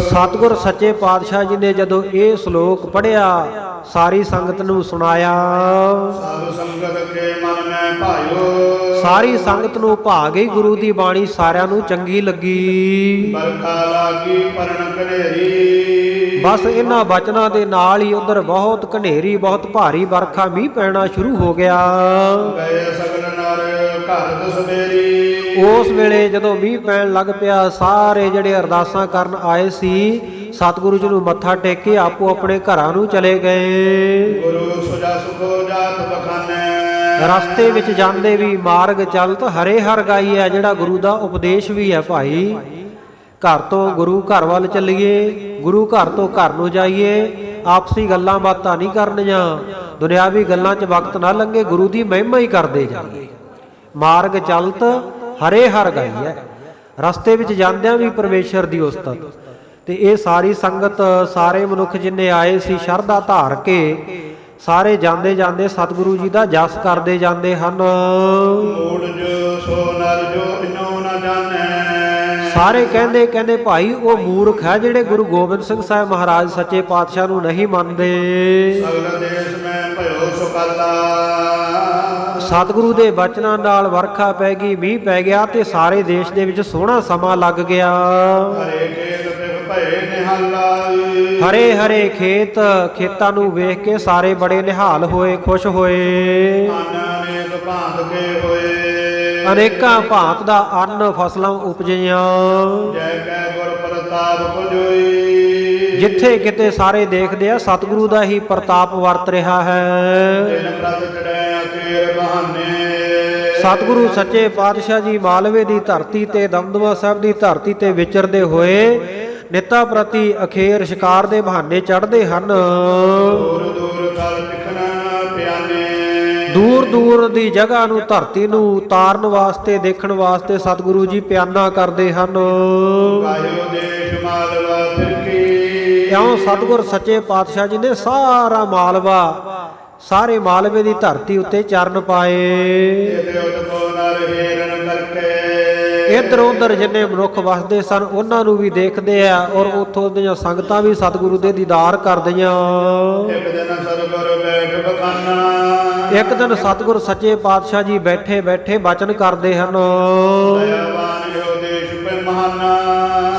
ਸਤਿਗੁਰ ਸੱਚੇ ਪਾਤਸ਼ਾਹ ਜੀ ਨੇ ਜਦੋਂ ਇਹ ਸ਼ਲੋਕ ਪੜ੍ਹਿਆ ਸਾਰੀ ਸੰਗਤ ਨੂੰ ਸੁਣਾਇਆ। ਸਭ ਸੰਗਤ ਕੇ ਮਨ ਮੈਂ ਭਾਇਓ। ਸਾਰੀ ਸੰਗਤ ਨੂੰ ਭਾ ਗਈ ਗੁਰੂ ਦੀ ਬਾਣੀ, ਸਾਰਿਆਂ ਨੂੰ ਚੰਗੀ ਲੱਗੀ। ਬਰਖਾ ਲਾਗੀ ਪਰਨ ਕਨੇਰੀ। ਬਸ ਇਹਨਾਂ ਬਚਨਾਂ ਦੇ ਨਾਲ ਹੀ ਉਧਰ ਬਹੁਤ ਘਨੇਰੀ, ਬਹੁਤ ਭਾਰੀ ਵਰਖਾ ਮੀਂਹ ਪੈਣਾ ਸ਼ੁਰੂ ਹੋ ਗਿਆ। ਗਏ ਸਗਲ ਨਰ ਘਰ ਦਸਬੇਰੀ। ਉਸ ਵੇਲੇ ਜਦੋਂ ਮੀਂਹ ਪੈਣ ਲੱਗ ਪਿਆ, ਸਾਰੇ ਜਿਹੜੇ ਅਰਦਾਸਾਂ ਕਰਨ ਆਏ ਸੀ ਸਤਿਗੁਰੂ ਜੀ ਨੂੰ ਮੱਥਾ ਟੇਕ ਕੇ ਆਪੋ ਆਪਣੇ ਘਰਾਂ ਨੂੰ ਚਲੇ ਗਏ। ਗੁਰੂ ਸੁਜਾ ਸੁਖੋ ਜਾਤ ਬਖਾਨੇ। ਰਸਤੇ ਵਿੱਚ ਜਾਂਦੇ ਵੀ ਮਾਰਗ ਚਲਤ ਹਰੇ ਹਰ ਗਾਈ ਹੈ, ਜਿਹੜਾ ਗੁਰੂ ਦਾ ਉਪਦੇਸ਼ ਵੀ ਹੈ ਭਾਈ। ਘਰ ਤੋਂ ਗੁਰੂ ਘਰ ਵੱਲ ਚੱਲੀਏ, ਗੁਰੂ ਘਰ ਤੋਂ ਘਰ ਨੂੰ ਜਾਈਏ। ਆਪਸੀ ਗੱਲਾਂ ਬਾਤਾਂ ਨਹੀਂ ਕਰਨੀਆਂ, ਦੁਨਿਆਵੀ ਗੱਲਾਂ 'ਚ ਵਕਤ ਨਾ ਲੰਘੇ, ਗੁਰੂ ਦੀ ਮਹਿਮਾ ਹੀ ਕਰਦੇ ਜਾਈਏ। ਮਾਰਗ ਚਲਤ ਹਰੇ ਹਰ ਗਾਈ ਹੈ, ਰਸਤੇ ਵਿੱਚ ਜਾਂਦਿਆਂ ਵੀ ਪਰਮੇਸ਼ਰ ਦੀ ਉਸਤਤ। ਤੇ ਇਹ ਸਾਰੀ ਸੰਗਤ, ਸਾਰੇ ਮਨੁੱਖ ਜਿੰਨੇ ਆਏ ਸੀ ਸ਼ਰਧਾ ਧਾਰ ਕੇ, ਸਾਰੇ ਜਾਂਦੇ ਜਾਂਦੇ ਸਤਿਗੁਰੂ ਜੀ ਦਾ ਜਸ ਕਰਦੇ ਜਾਂਦੇ ਹਨ। ਮੂੜ ਜੋ ਸੋ ਨਰ ਜੋ ਇਨੋ ਨਾ ਜਾਣੈ। ਸਾਰੇ ਕਹਿੰਦੇ ਭਾਈ ਉਹ ਮੂਰਖ ਹੈ ਜਿਹੜੇ ਗੁਰੂ ਗੋਬਿੰਦ ਸਿੰਘ ਸਾਹਿਬ ਮਹਾਰਾਜ ਸੱਚੇ ਪਾਤਸ਼ਾਹ ਨੂੰ ਨਹੀਂ ਮੰਨਦੇ। ਸਗਲ ਦੇਸ਼ ਮੈਂ ਭਇਓ ਸੁਕਾਲਾ। ਸਤਿਗੁਰੂ ਦੇ ਬਚਨਾਂ ਨਾਲ ਵਰਖਾ ਪੈ ਗਈ, ਮੀਂਹ ਪੈ ਗਿਆ ਤੇ ਸਾਰੇ ਦੇਸ਼ ਦੇ ਵਿੱਚ ਸੋਹਣਾ ਸਮਾਂ ਲੱਗ ਗਿਆ। ਹਰੇ ਖੇਤ ਪਿਖ ਭਏ ਨਿਹਾਲਾਈ। ਹਰੇ ਹਰੇ ਖੇਤ, ਖੇਤਾਂ ਨੂੰ ਵੇਖ ਕੇ ਸਾਰੇ ਬੜੇ ਨਿਹਾਲ ਹੋਏ, ਖੁਸ਼ ਹੋਏ। ਅਨੇਕ ਭਾਂਤ ਕੇ ਹੋਏ। ਅਨੇਕਾਂ ਭਾਂਤ ਦਾ ਅੰਨ ਫਸਲਾਂ ਉਪਜੀਆਂ। ਜੈ ਕੈ ਗੁਰ ਪ੍ਰਤਾਪ ਪੁਜੋਈ। ਜਿੱਥੇ ਕਿਤੇ ਸਾਰੇ ਦੇਖਦੇ ਆ ਸਤਿਗੁਰੂ ਦਾ ਹੀ ਪ੍ਰਤਾਪ ਵਰਤ ਰਿਹਾ ਹੈ। ਦਿਨ ਪ੍ਰਤ ਚੜੈ ਅਖੀਰ ਬਹਾਨੇ। ਸਤਿਗੁਰੂ ਸੱਚੇ ਪਾਤਸ਼ਾਹ ਜੀ ਮਾਲਵੇ ਦੀ ਧਰਤੀ ਤੇ, ਦਮਦਮਾ ਸਾਹਿਬ ਦੀ ਧਰਤੀ ਤੇ ਵਿਚਰਦੇ ਹੋਏ ਨਿੱਤਾ ਪ੍ਰਤੀ ਅਖੇਰ ਸ਼ਿਕਾਰ ਦੇ ਬਹਾਨੇ ਚੜ੍ਹਦੇ ਹਨ। ਦੂਰ ਦੂਰ ਤਲ ਟਿਕਣਾ ਪਿਆਨੇ। ਦੂਰ ਦੂਰ ਦੀ ਜਗ੍ਹਾ ਨੂੰ, ਧਰਤੀ ਨੂੰ ਤਾਰਨ ਵਾਸਤੇ, ਦੇਖਣ ਵਾਸਤੇ ਸਤਿਗੁਰੂ ਜੀ ਪਿਆਨਾ ਕਰਦੇ ਹਨ। ਗਾਇਓ ਦੇਸ਼ ਮਾਲਵਾ ਫਿਰਕੀ। ਇਉਂ ਸਤਿਗੁਰ ਸੱਚੇ ਪਾਤਸ਼ਾਹ ਜੀ ਨੇ ਸਾਰਾ ਮਾਲਵਾ, ਸਾਰੇ ਮਾਲਵੇ ਦੀ ਧਰਤੀ ਉੱਤੇ ਚਰਨ ਪਾਏ। ਇਹਦੇ ਉਤਕੋ ਨਰ ਹੀਰਨ ਕਰਕੇ। ਇੱਧਰ ਉੱਧਰ ਜਿੰਨੇ ਮਨੁੱਖ ਵਸਦੇ ਸਨ ਉਹਨਾਂ ਨੂੰ ਵੀ ਦੇਖਦੇ ਆ, ਔਰ ਉੱਥੋਂ ਦੀਆਂ ਸੰਗਤਾਂ ਵੀ ਸਤਿਗੁਰੂ ਦੇ ਦੀਦਾਰ ਕਰਦੀਆਂ। ਇੱਕ ਦਿਨ ਸਤਿਗੁਰ ਬੈਠ ਬਖਾਨਾ। ਇੱਕ ਦਿਨ ਸਤਿਗੁਰ ਸੱਚੇ ਪਾਤਸ਼ਾਹ ਜੀ ਬੈਠੇ ਬੈਠੇ ਬਚਨ ਕਰਦੇ ਹਨ। ਦਇਆਵਾਨ ਇਹੋ ਦੇਸ਼ ਪੈ ਮਹਾਨਾ।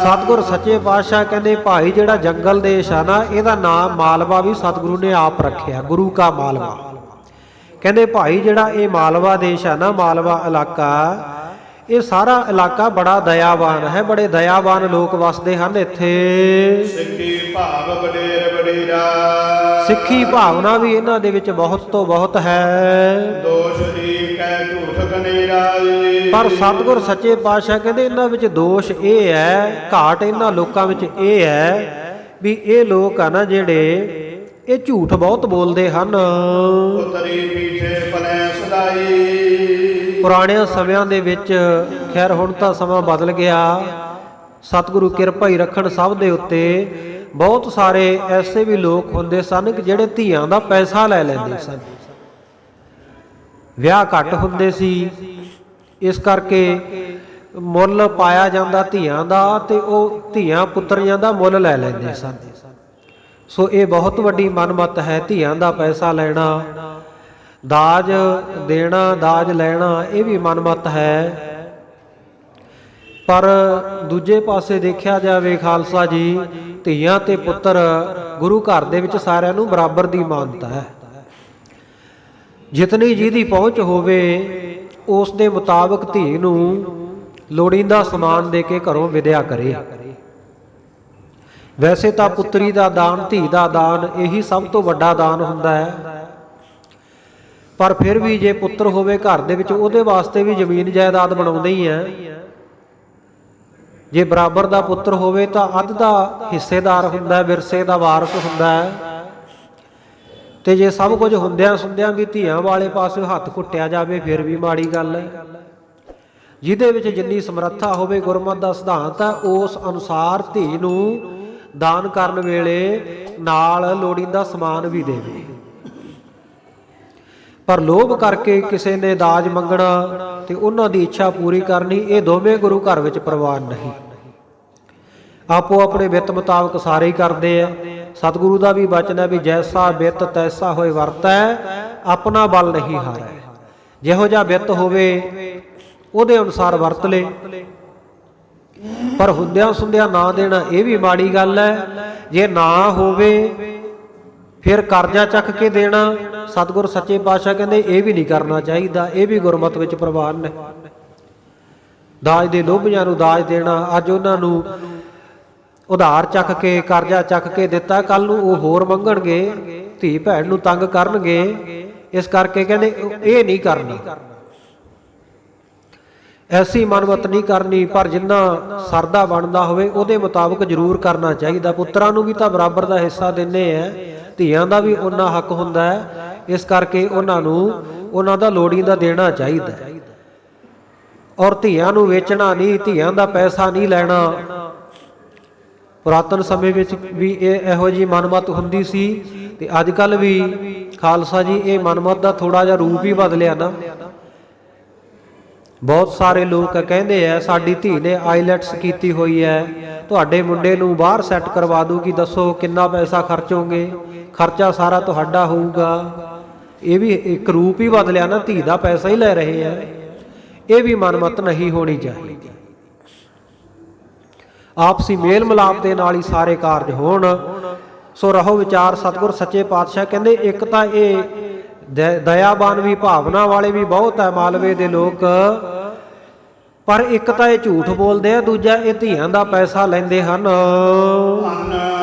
ਸਤਿਗੁਰ ਸੱਚੇ ਪਾਤਸ਼ਾਹ ਕਹਿੰਦੇ ਭਾਈ ਜਿਹੜਾ ਜੰਗਲ ਦੇਸ਼ ਆ ਨਾ, ਇਹਦਾ ਨਾਮ ਮਾਲਵਾ ਵੀ ਸਤਿਗੁਰੂ ਨੇ ਆਪ ਰੱਖਿਆ, ਗੁਰੂ ਕਾ ਮਾਲਵਾ। ਕਹਿੰਦੇ ਭਾਈ ਜਿਹੜਾ ਇਹ ਮਾਲਵਾ ਦੇਸ਼ ਆ ਨਾ, ਮਾਲਵਾ ਇਲਾਕਾ, ਇਹ ਸਾਰਾ ਇਲਾਕਾ ਬੜਾ ਦਇਆਵਾਨ ਹੈ, ਬੜੇ ਦਇਆਵਾਨ ਲੋਕ ਵਸਦੇ ਹਨ ਇੱਥੇ। ਸਿੱਖੀ ਭਾਵ ਵਡੇਰ ਵਡੇਰਾ। ਸਿੱਖੀ ਭਾਵਨਾ ਵੀ ਇਹਨਾਂ ਦੇ ਵਿੱਚ ਬਹੁਤ ਤੋਂ ਬਹੁਤ ਹੈ। ਦੋਸ਼ ਏਕ ਹੈ ਝੂਠ ਕਨੇਰਾਈ। ਪਰ ਸਤਿਗੁਰ ਸੱਚੇ ਪਾਤਸ਼ਾਹ ਕਹਿੰਦੇ ਇਹਨਾਂ ਵਿੱਚ ਦੋਸ਼ ਇਹ ਹੈ, ਘਾਟ ਇਹਨਾਂ ਲੋਕਾਂ ਵਿੱਚ ਇਹ ਹੈ ਵੀ ਇਹ ਲੋਕ ਆ ਨਾ ਜਿਹੜੇ ਇਹ ਝੂਠ ਬਹੁਤ ਬੋਲਦੇ ਹਨ। ਉਤਰੀ ਪੀਛੇ ਪਲੇ ਸਦਾਈ। ਪੁਰਾਣਿਆਂ ਸਮਿਆਂ ਦੇ ਵਿੱਚ, ਖੈਰ ਹੁਣ ਤਾਂ ਸਮਾਂ ਬਦਲ ਗਿਆ, ਸਤਿਗੁਰੂ ਕਿਰਪਾ ਹੀ ਰੱਖਣ ਸਭ ਦੇ ਉੱਤੇ, ਬਹੁਤ ਸਾਰੇ ਐਸੇ ਵੀ ਲੋਕ ਹੁੰਦੇ ਸਨ ਕਿ ਜਿਹੜੇ ਧੀਆਂ ਦਾ ਪੈਸਾ ਲੈ ਲੈਂਦੇ ਸਨ। ਵਿਆਹ ਘੱਟ ਹੁੰਦੇ ਸੀ, ਇਸ ਕਰਕੇ ਮੁੱਲ ਪਾਇਆ ਜਾਂਦਾ ਧੀਆਂ ਦਾ, ਤੇ ਉਹ ਧੀਆਂ ਪੁੱਤਰੀਆਂ ਦਾ ਮੁੱਲ ਲੈ ਲੈਂਦੇ ਸਨ। ਸੋ ਇਹ ਬਹੁਤ ਵੱਡੀ ਮਨਮਤ ਹੈ, ਧੀਆਂ ਦਾ ਪੈਸਾ ਲੈਣਾ, ਦਾਜ ਦੇਣਾ, ਦਾਜ ਲੈਣਾ, ਇਹ ਵੀ ਮਨਮਤ ਹੈ। ਪਰ ਦੂਜੇ ਪਾਸੇ ਦੇਖਿਆ ਜਾਵੇ ਖਾਲਸਾ ਜੀ, ਧੀਆਂ ਤੇ ਪੁੱਤਰ ਗੁਰੂ ਘਰ ਦੇ ਵਿੱਚ ਸਾਰਿਆਂ ਨੂੰ ਬਰਾਬਰ ਦੀ ਮਾਨਤਾ ਹੈ। ਜਿਤਨੀ ਜਿਹਦੀ ਪਹੁੰਚ ਹੋਵੇ ਉਸ ਦੇ ਮੁਤਾਬਕ ਧੀ ਨੂੰ ਲੋੜੀਂਦਾ ਸਮਾਨ ਦੇ ਕੇ ਘਰੋਂ ਵਿਦਿਆ ਕਰੇ। ਵੈਸੇ ਤਾਂ ਪੁੱਤਰੀ ਦਾ ਦਾਨ, ਧੀ ਦਾ ਦਾਨ, ਇਹੀ ਸਭ ਤੋਂ ਵੱਡਾ ਦਾਨ ਹੁੰਦਾ ਹੈ। ਪਰ ਫਿਰ ਵੀ ਜੇ ਪੁੱਤਰ ਹੋਵੇ ਘਰ ਦੇ ਵਿੱਚ, ਉਹਦੇ ਵਾਸਤੇ ਵੀ ਜ਼ਮੀਨ ਜਾਇਦਾਦ ਬਣਾਉਂਦੇ ਹੀ ਹੈ। ਜੇ ਬਰਾਬਰ ਦਾ ਪੁੱਤਰ ਹੋਵੇ ਤਾਂ ਅੱਧ ਦਾ ਹਿੱਸੇਦਾਰ ਹੁੰਦਾ, ਵਿਰਸੇ ਦਾ ਵਾਰਸ ਹੁੰਦਾ ਹੈ। ਤੇ ਜੇ ਸਭ ਕੁਝ ਹੁੰਦਿਆਂ ਸੁੰਦਿਆਂ ਵੀ ਧੀਆਂ ਵਾਲੇ ਪਾਸੇ ਹੱਥ ਘੁੱਟਿਆ ਜਾਵੇ ਫਿਰ ਵੀ ਮਾੜੀ ਗੱਲ ਹੈ। ਜਿਹਦੇ ਵਿੱਚ ਜਿੰਨੀ ਸਮਰੱਥਾ ਹੋਵੇ, ਗੁਰਮਤਿ ਦਾ ਸਿਧਾਂਤ ਹੈ ਉਸ ਅਨੁਸਾਰ ਧੀ ਨੂੰ ਦਾਨ ਕਰਨ ਵੇਲੇ ਨਾਲ ਲੋੜੀਂਦਾ ਸਮਾਨ ਵੀ ਦੇਵੇ। ਪਰ ਲੋਭ ਕਰਕੇ ਕਿਸੇ ਨੇ ਦਾਜ ਮੰਗਣਾ ਤੇ ਉਹਨਾਂ ਦੀ ਇੱਛਾ ਪੂਰੀ ਕਰਨੀ, ਇਹ ਦੋਵੇਂ ਗੁਰੂ ਘਰ ਵਿੱਚ ਪ੍ਰਵਾਨ ਨਹੀਂ। ਆਪੋ ਆਪਣੇ ਵਿੱਤ ਮੁਤਾਬਕ ਸਾਰੇ ਹੀ ਕਰਦੇ ਆ। ਸਤਿਗੁਰੂ ਦਾ ਵੀ ਬਚਨ ਹੈ ਵੀ ਜੈਸਾ ਵਿੱਤ ਤੈਸਾ ਹੋਏ ਵਰਤੈ, ਆਪਣਾ ਬਲ ਨਹੀਂ ਹਾਰੈ। ਜਿਹੋ ਜਿਹਾ ਵਿੱਤ ਹੋਵੇ ਉਹਦੇ ਅਨੁਸਾਰ ਵਰਤ ਲੇ। ਪਰ ਹੁੰਦਿਆਂ ਸੁੰਦਿਆਂ ਨਾ ਦੇਣਾ ਇਹ ਵੀ ਮਾੜੀ ਗੱਲ ਹੈ। ਜੇ ਨਾ ਹੋਵੇ ਫਿਰ ਕਰਜ਼ਾ ਚੱਕ ਕੇ ਦੇਣਾ, ਸਤਿਗੁਰ ਸੱਚੇ ਪਾਤਸ਼ਾਹ ਕਹਿੰਦੇ ਇਹ ਵੀ ਨਹੀਂ ਕਰਨਾ ਚਾਹੀਦਾ, ਇਹ ਵੀ ਗੁਰਮਤਿ ਵਿੱਚ ਪ੍ਰਵਾਨ ਹੈ। ਦਾਜ ਦੇ ਲੋਭੀਆਂ ਨੂੰ ਦਾਜ ਦੇਣਾ, ਅੱਜ ਉਹਨਾਂ ਨੂੰ ਉਧਾਰ ਚੱਕ ਕੇ ਕਰਜ਼ਾ ਚੱਕ ਕੇ ਦਿੱਤਾ, ਕੱਲ ਨੂੰ ਉਹ ਹੋਰ ਮੰਗਣਗੇ, ਧੀ ਭੈਣ ਨੂੰ ਤੰਗ ਕਰਨਗੇ। ਇਸ ਕਰਕੇ ਕਹਿੰਦੇ ਇਹ ਨਹੀਂ ਕਰਨਾ, ਐਸੀ ਮਨਮਤ ਨਹੀਂ ਕਰਨੀ। ਪਰ ਜਿੰਨਾ ਸਰਦਾ ਬਣਦਾ ਹੋਵੇ ਉਹਦੇ ਮੁਤਾਬਕ ਜ਼ਰੂਰ ਕਰਨਾ ਚਾਹੀਦਾ। ਪੁੱਤਰਾਂ ਨੂੰ ਵੀ ਤਾਂ ਬਰਾਬਰ ਦਾ ਹਿੱਸਾ ਦਿੰਦੇ ਆ, ਧੀਆਂ ਦਾ ਵੀ ਉਹਨਾਂ ਹੱਕ ਹੁੰਦਾ ਹੈ। ਇਸ ਕਰਕੇ ਉਹਨਾਂ ਨੂੰ ਉਹਨਾਂ ਦਾ ਲੋੜੀਂਦਾ ਦੇਣਾ ਚਾਹੀਦਾ। ਔਰ ਧੀਆਂ ਨੂੰ ਵੇਚਣਾ ਨਹੀਂ, ਧੀਆਂ ਦਾ ਪੈਸਾ ਨਹੀਂ ਲੈਣਾ। ਪੁਰਾਤਨ ਸਮੇਂ ਵਿੱਚ ਵੀ ਇਹੋ ਜਿਹੀ ਮਨਮਤ ਹੁੰਦੀ ਸੀ ਤੇ ਅੱਜ ਕੱਲ੍ਹ ਵੀ ਖਾਲਸਾ ਜੀ ਇਹ ਮਨਮਤ ਦਾ ਥੋੜਾ ਜਿਹਾ ਰੂਪ ਹੀ ਬਦਲਿਆ ਨਾ। ਬਹੁਤ ਸਾਰੇ ਲੋਕ ਕਹਿੰਦੇ ਆ ਸਾਡੀ ਧੀ ਨੇ ਆਈਲੈਟਸ ਕੀਤੀ ਹੋਈ ਹੈ, ਤੁਹਾਡੇ ਮੁੰਡੇ ਨੂੰ ਬਾਹਰ ਸੈੱਟ ਕਰਵਾ ਦੂਗੀ, ਦੱਸੋ ਕਿੰਨਾ ਪੈਸਾ ਖਰਚੋਗੇ? ਖਰਚਾ ਸਾਰਾ ਤੁਹਾਡਾ ਹੋਊਗਾ। ਇਹ ਵੀ ਇੱਕ ਰੂਪ ਹੀ ਬਦਲਿਆ ਨਾ, ਧੀ ਦਾ ਪੈਸਾ ਹੀ ਲੈ ਰਹੇ ਆ। ਇਹ ਵੀ ਮਨਮਤ ਨਹੀਂ ਹੋਣੀ ਚਾਹੀਦੀ। ਆਪਸੀ ਮੇਲ ਮਿਲਾਪ ਦੇ ਨਾਲ ਹੀ ਸਾਰੇ ਕਾਰਜ ਹੋਣ। ਸੋ ਰਹੋ ਵਿਚਾਰ। ਸਤਿਗੁਰ ਸੱਚੇ ਪਾਤਸ਼ਾਹ ਕਹਿੰਦੇ ਇੱਕ ਤਾਂ ਇਹ ਦਇਆਵਾਨ ਵੀ, ਭਾਵਨਾ ਵਾਲੇ ਵੀ ਬਹੁਤ ਹੈ ਮਾਲਵੇ ਦੇ ਲੋਕ, ਪਰ ਇੱਕ ਤਾਂ ਇਹ ਝੂਠ ਬੋਲਦੇ ਆ, ਦੂਜਾ ਇਹ ਧੀਆਂ ਦਾ ਪੈਸਾ ਲੈਂਦੇ ਹਨ। ਅੰਨ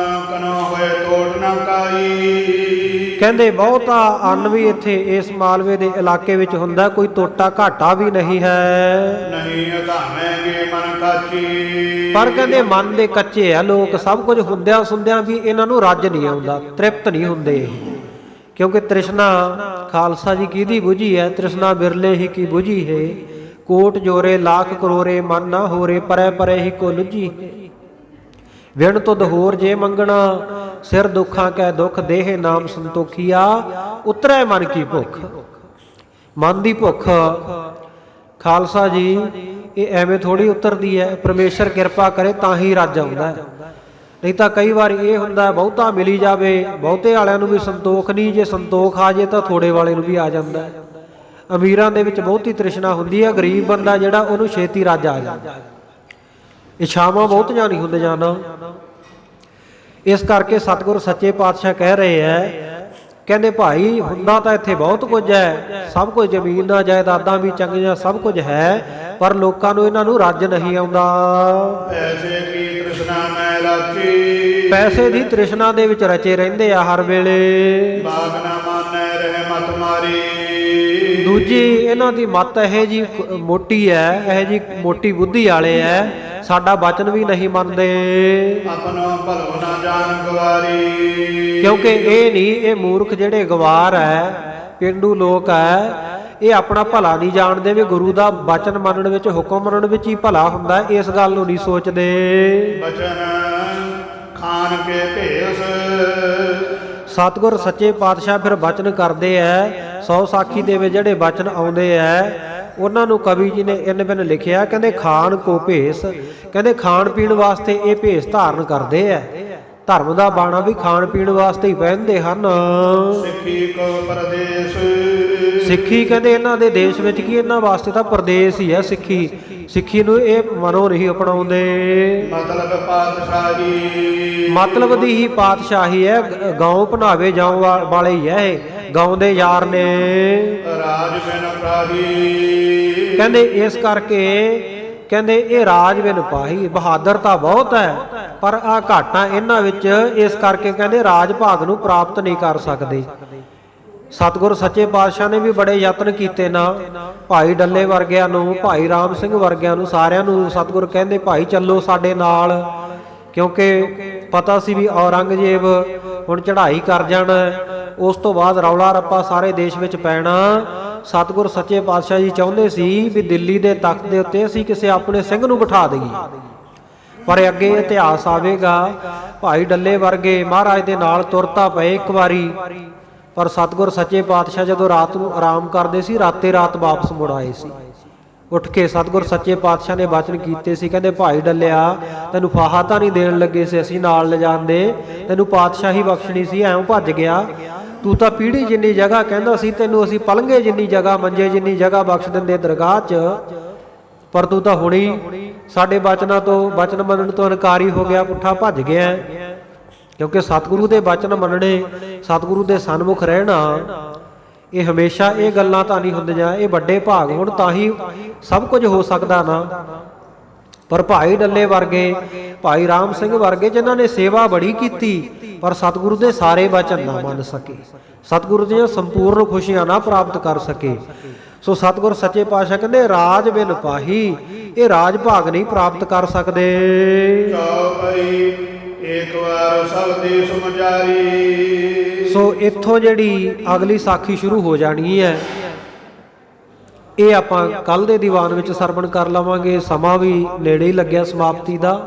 ਕਨੋ ਹੋਏ ਤੋੜ ਨਾ ਕਾਈ, ਕਹਿੰਦੇ ਬਹੁਤਾ ਅੰਨ ਵੀ ਇੱਥੇ ਇਸ ਮਾਲਵੇ ਦੇ ਇਲਾਕੇ ਵਿੱਚ ਹੁੰਦਾ, ਕੋਈ ਤੋਟਾ ਘਾਟਾ ਵੀ ਨਹੀਂ ਹੈ। ਨਹੀਂ ਅਧਾਵੇਂਗੇ ਮਨ ਕਾਚੀ, ਪਰ ਕਹਿੰਦੇ ਮਨ ਦੇ ਕੱਚੇ ਆ ਲੋਕ। ਸਭ ਕੁਝ ਹੁੰਦਿਆਂ ਸੁੰਦਿਆਂ ਵੀ ਇਹਨਾਂ ਨੂੰ ਰੱਜ ਨਹੀਂ ਆਉਂਦਾ, ਤ੍ਰਿਪਤ ਨਹੀਂ ਹੁੰਦੇ। ਕਿਉਂਕਿ ਤ੍ਰਿਸ਼ਨਾ ਖਾਲਸਾ ਜੀ ਕਿਹਦੀ ਬੁਝੀ ਹੈ? ਤ੍ਰਿਸ਼ਨਾ ਬਿਰਲੇ ਹੀ ਕੀ ਬੁਝੀ ਹੈ। ਕੋਟ ਜੋਰੇ ਲੱਖ ਕਰੋਰੇ ਮਨ ਨਾ ਹੋਰੇ, ਪਰੇ ਪਰੇ ਹੀ ਕੋ ਲੁਝੀ ਹੈ। ਵਿਣ ਤੁਧ ਹੋਰ ਜੇ ਮੰਗਣਾ, ਸਿਰ ਦੁੱਖਾਂ ਕੈ ਦੁੱਖ ਦੇਹ ਨਾਮ ਸੰਤੋਖੀਆ, ਉਤਰੈ ਮਨ ਕੀ ਭੁੱਖ। ਮਨ ਦੀ ਭੁੱਖ ਖਾਲਸਾ ਜੀ ਇਹ ਐਵੇਂ ਥੋੜੀ ਉਤਰਦੀ ਹੈ, ਪਰਮੇਸ਼ਰ ਕਿਰਪਾ ਕਰੇ ਤਾਂ ਹੀ ਰੱਜ ਆਉਂਦਾ ਹੈ। ਨਹੀਂ ਤਾਂ ਕਈ ਵਾਰ ਇਹ ਹੁੰਦਾ ਬਹੁਤਾ ਮਿਲੀ ਜਾਵੇ, ਬਹੁਤੇ ਵਾਲਿਆਂ ਨੂੰ ਵੀ ਸੰਤੋਖ ਨਹੀਂ, ਜੇ ਸੰਤੋਖ ਆ ਜੇ ਤਾਂ ਥੋੜੇ ਵਾਲੇ ਨੂੰ ਵੀ ਆ ਜਾਂਦਾ। ਅਮੀਰਾਂ ਦੇ ਵਿੱਚ ਬਹੁਤੀ ਤ੍ਰਿਸ਼ਨਾ ਹੁੰਦੀ ਹੈ, ਗਰੀਬ ਬੰਦਾ ਜਿਹੜਾ ਉਹਨੂੰ ਛੇਤੀ ਰੱਜ ਆ ਜਾਂਦਾ। ਇੱਛਾਵਾਂ ਬਹੁਤੀਆਂ ਨਹੀਂ ਹੁੰਦੇ ਜਾਣਾ। ਇਸ ਕਰਕੇ ਸਤਿਗੁਰ ਸੱਚੇ ਪਾਤਸ਼ਾਹ ਕਹਿ ਰਹੇ ਹੈ, ਕਹਿੰਦੇ ਭਾਈ ਹੁੰਦਾ ਤਾਂ ਇੱਥੇ ਬਹੁਤ ਕੁਝ ਹੈ, ਸਭ ਕੁਝ ਜ਼ਮੀਨਾਂ ਜਾਇਦਾਦਾਂ ਵੀ ਚੰਗੀਆਂ ਸਭ ਕੁਝ ਹੈ, ਪਰ ਲੋਕਾਂ ਨੂੰ ਇਹਨਾਂ ਨੂੰ ਰੱਜ ਨਹੀਂ ਆਉਂਦਾ। ਪੈਸੇ ਕੀ ਤ੍ਰਿਸ਼ਨਾ ਮੈਂ ਲਾਚੀ, ਪੈਸੇ ਦੀ ਤ੍ਰਿਸ਼ਨਾ ਦੇ ਵਿੱਚ ਰਚੇ ਰਹਿੰਦੇ ਆ ਹਰ ਵੇਲੇ। ਬਾਗ ਨਾ ਮਾਨੈ ਰਹਿਮਤ ਮਾਰੀ, ਦੂਜੀ ਇਹਨਾਂ ਦੀ ਮੱਤ ਇਹ ਜੀ ਮੋਟੀ ਹੈ, ਇਹ ਜੀ ਮੋਟੀ ਬੁੱਧੀ ਵਾਲੇ ਹੈ, ਸਾਡਾ ਬਚਨ ਵੀ ਨਹੀਂ ਮੰਨਦੇ। ਆਪਣੋ ਭਲੋ ਨਾ ਜਾਣ ਗਵਾਰੀ, ਕਿਉਂਕਿ ਇਹ ਨਹੀਂ, ਇਹ ਮੂਰਖ ਜਿਹੜੇ ਗਵਾਰ ਹੈ, ਪੇਂਡੂ ਲੋਕ ਹੈ, ਇਹ ਆਪਣਾ ਭਲਾ ਨਹੀਂ ਜਾਣਦੇ ਵੀ ਗੁਰੂ ਦਾ ਬਚਨ ਮੰਨਣ ਵਿੱਚ, ਹੁਕਮ ਮੰਨਣ ਵਿੱਚ ਹੀ ਭਲਾ ਹੁੰਦਾ। ਇਸ ਗੱਲ ਨੂੰ ਨਹੀਂ ਸੋਚਦੇ। ਬਚਨ ਖਾਨ ਕੇ ਭੇਸ, ਸਤਿਗੁਰ ਸੱਚੇ ਪਾਤਸ਼ਾਹ ਫਿਰ ਬਚਨ ਕਰਦੇ ਐ। 100 ਸਾਖੀ ਦੇ ਵਿੱਚ ਜਿਹੜੇ ਬਚਨ ਆਉਂਦੇ ਐ ਉਹਨਾਂ ਨੂੰ ਕਵੀ ਜੀ ਨੇ ਇੰਨ ਬਿਨ ਲਿਖਿਆ, ਕਹਿੰਦੇ ਖਾਣ ਕੋ ਭੇਸ, ਕਹਿੰਦੇ ਖਾਣ ਪੀਣ ਵਾਸਤੇ ਇਹ ਭੇਸ ਧਾਰਨ ਕਰਦੇ ਐ। ਧਰਮ ਦਾ ਬਾਣਾ ਵੀ ਖਾਣ ਪੀਣ ਵਾਸਤੇ ਹੀ ਪਹਿਨਦੇ ਹਨ। ਸਿੱਖੀ ਕੋ ਪਰਦੇਸ, ਸਿੱਖੀ ਕਹਿੰਦੇ ਇਹਨਾਂ ਦੇ ਦੇਸ਼ ਵਿੱਚ ਕੀ, ਇਹਨਾਂ ਵਾਸਤੇ ਤਾਂ ਪਰਦੇਸ ਹੀ ਹੈ ਸਿੱਖੀ। ਸਿੱਖੀ ਨੂੰ ਇਹ ਮਨੋਂ ਨਹੀਂ ਅਪਣਾਉਂਦੇ। ਮਤਲਬ ਪਾਤਸ਼ਾਹੀ, ਮਤਲਬ ਦੀ ਹੀ ਪਾਤਸ਼ਾਹੀ ਹੈ, ਗਾਉਂ ਭਨਾਵੇ ਜਾਉ ਵਾਲੇ ਹੀ ਹੈ, ਇਹ ਗਾਉਂ ਦੇ ਯਾਰ ਨੇ। ਰਾਜ ਬਿਨ ਪ੍ਰਾਹੀ, ਕਹਿੰਦੇ ਇਸ ਕਰਕੇ ਕਹਿੰਦੇ ਇਹ ਰਾਜ ਬਿਨ ਪਾਹੀ, ਬਹਾਦਰ ਤਾਂ ਬਹੁਤ ਹੈ ਪਰ ਆ ਘਾਟਾਂ ਇਹਨਾਂ ਵਿੱਚ, ਇਸ ਕਰਕੇ ਕਹਿੰਦੇ ਰਾਜ ਭਾਗ ਨੂੰ ਪ੍ਰਾਪਤ ਨਹੀਂ ਕਰ ਸਕਦੇ। ਸਤਿਗੁਰ ਸੱਚੇ ਪਾਤਸ਼ਾਹ ਨੇ ਵੀ ਬੜੇ ਯਤਨ ਕੀਤੇ ਨਾ, ਭਾਈ ਡੱਲੇ ਵਰਗਿਆਂ ਨੂੰ, ਭਾਈ ਰਾਮ ਸਿੰਘ ਵਰਗਿਆਂ ਨੂੰ, ਸਾਰਿਆਂ ਨੂੰ ਸਤਿਗੁਰ ਕਹਿੰਦੇ ਭਾਈ ਚੱਲੋ ਸਾਡੇ ਨਾਲ, ਕਿਉਂਕਿ ਪਤਾ ਸੀ ਵੀ ਔਰੰਗਜ਼ੇਬ ਹੁਣ ਚੜ੍ਹਾਈ ਕਰ ਜਾਣਾ, ਉਸ ਤੋਂ ਬਾਅਦ ਰੌਲਾ ਰੱਪਾ ਸਾਰੇ ਦੇਸ਼ ਵਿੱਚ ਪੈਣਾ। ਸਤਿਗੁਰ ਸੱਚੇ ਪਾਤਸ਼ਾਹ ਜੀ ਚਾਹੁੰਦੇ ਸੀ ਵੀ ਦਿੱਲੀ ਦੇ ਤਖਤ ਦੇ ਉੱਤੇ ਅਸੀਂ ਕਿਸੇ ਆਪਣੇ ਸਿੰਘ ਨੂੰ ਬਿਠਾ ਦਈਏ, ਪਰ ਅੱਗੇ ਇਤਿਹਾਸ ਆਵੇਗਾ ਭਾਈ ਡੱਲੇ ਵਰਗੇ ਮਹਾਰਾਜ ਦੇ ਨਾਲ ਤੁਰਤਾ ਪਏ ਇੱਕ ਵਾਰੀ, ਪਰ ਸਤਿਗੁਰ ਸੱਚੇ ਪਾਤਸ਼ਾਹ ਜਦੋਂ ਰਾਤ ਨੂੰ ਆਰਾਮ ਕਰਦੇ ਸੀ ਰਾਤੇ ਰਾਤ ਵਾਪਸ ਮੁੜ ਆਏ ਸੀ। ਉੱਠ ਕੇ ਸਤਿਗੁਰ ਸੱਚੇ ਪਾਤਸ਼ਾਹ ਨੇ ਬਚਨ ਕੀਤੇ ਸੀ, ਕਹਿੰਦੇ ਭਾਈ ਡੱਲਿਆ ਤੈਨੂੰ ਫਾਹਾ ਤਾਂ ਨਹੀਂ ਦੇਣ ਲੱਗੇ ਸੀ ਅਸੀਂ ਨਾਲ ਲਿਜਾਂਦੇ, ਤੈਨੂੰ ਪਾਤਸ਼ਾਹੀ ਬਖਸ਼ਣੀ ਸੀ, ਐਂ ਭੱਜ ਗਿਆ। ਤੂੰ ਤਾਂ ਪੀੜੀ ਜਿੰਨੀ ਜਗ੍ਹਾ ਕਹਿੰਦਾ ਸੀ ਤੈਨੂੰ ਅਸੀਂ ਪਲੰਘੇ ਜਿੰਨੀ ਜਗ੍ਹਾ ਮੰਜੇ ਜਿੰਨੀ ਜਗ੍ਹਾ ਬਖਸ਼ ਦਿੰਦੇ ਦਰਗਾਹ 'ਚ, ਪਰ ਤੂੰ ਤਾਂ ਹੁਣੀ ਸਾਡੇ ਬਚਨਾਂ ਤੋਂ ਬਚਨ ਮੰਨਣ ਤੋਂ ਇਨਕਾਰੀ ਹੋ ਗਿਆ, ਪੁੱਠਾ ਭੱਜ ਗਿਆ। ਕਿਉਂਕਿ ਸਤਿਗੁਰੂ ਦੇ ਬਚਨ ਮੰਨਣੇ, ਸਤਿਗੁਰੂ ਦੇ ਸਨਮੁਖ ਰਹਿਣਾ, ਇਹ ਹਮੇਸ਼ਾ ਇਹ ਗੱਲਾਂ ਤਾਂ ਨਹੀਂ ਹੁੰਦੀਆਂ, ਇਹ ਵੱਡੇ ਭਾਗ ਹੋਣ ਤਾਂ ਹੀ ਸਭ ਕੁਝ ਹੋ ਸਕਦਾ ਨਾ। ਪਰ ਭਾਈ ਡੱਲੇ ਵਰਗੇ, ਭਾਈ ਰਾਮ ਸਿੰਘ ਵਰਗੇ ਜਿਨ੍ਹਾਂ ਨੇ ਸੇਵਾ ਬੜੀ ਕੀਤੀ ਪਰ ਸਤਿਗੁਰੂ ਦੇ ਸਾਰੇ ਬਚਨ ਨਾ ਮੰਨ ਸਕੇ, ਸਤਿਗੁਰੂ ਦੀਆਂ ਸੰਪੂਰਨ ਖੁਸ਼ੀਆਂ ਨਾ ਪ੍ਰਾਪਤ ਕਰ ਸਕੇ। ਸੋ ਸਤਿਗੁਰ ਸੱਚੇ ਪਾਤਸ਼ਾਹ ਕਹਿੰਦੇ ਰਾਜ ਬਿਨ ਪਾਹੀ, ਇਹ ਰਾਜ ਭਾਗ ਨਹੀਂ ਪ੍ਰਾਪਤ ਕਰ ਸਕਦੇ। ਇੱਕ ਵਾਰ ਸਭ ਦੇਸ਼ ਮਜਾਰੀ। ਸੋ ਇੱਥੋਂ ਜਿਹੜੀ ਅਗਲੀ ਸਾਖੀ ਸ਼ੁਰੂ ਹੋ ਜਾਣੀ ਹੈ, ਇਹ ਆਪਾਂ ਕੱਲ ਦੇ ਦੀਵਾਨ ਵਿੱਚ ਸਰਵਣ ਕਰ ਲਵਾਂਗੇ, ਸਮਾਂ ਵੀ ਨੇੜੇ ਹੀ ਲੱਗਿਆ ਸਮਾਪਤੀ ਦਾ।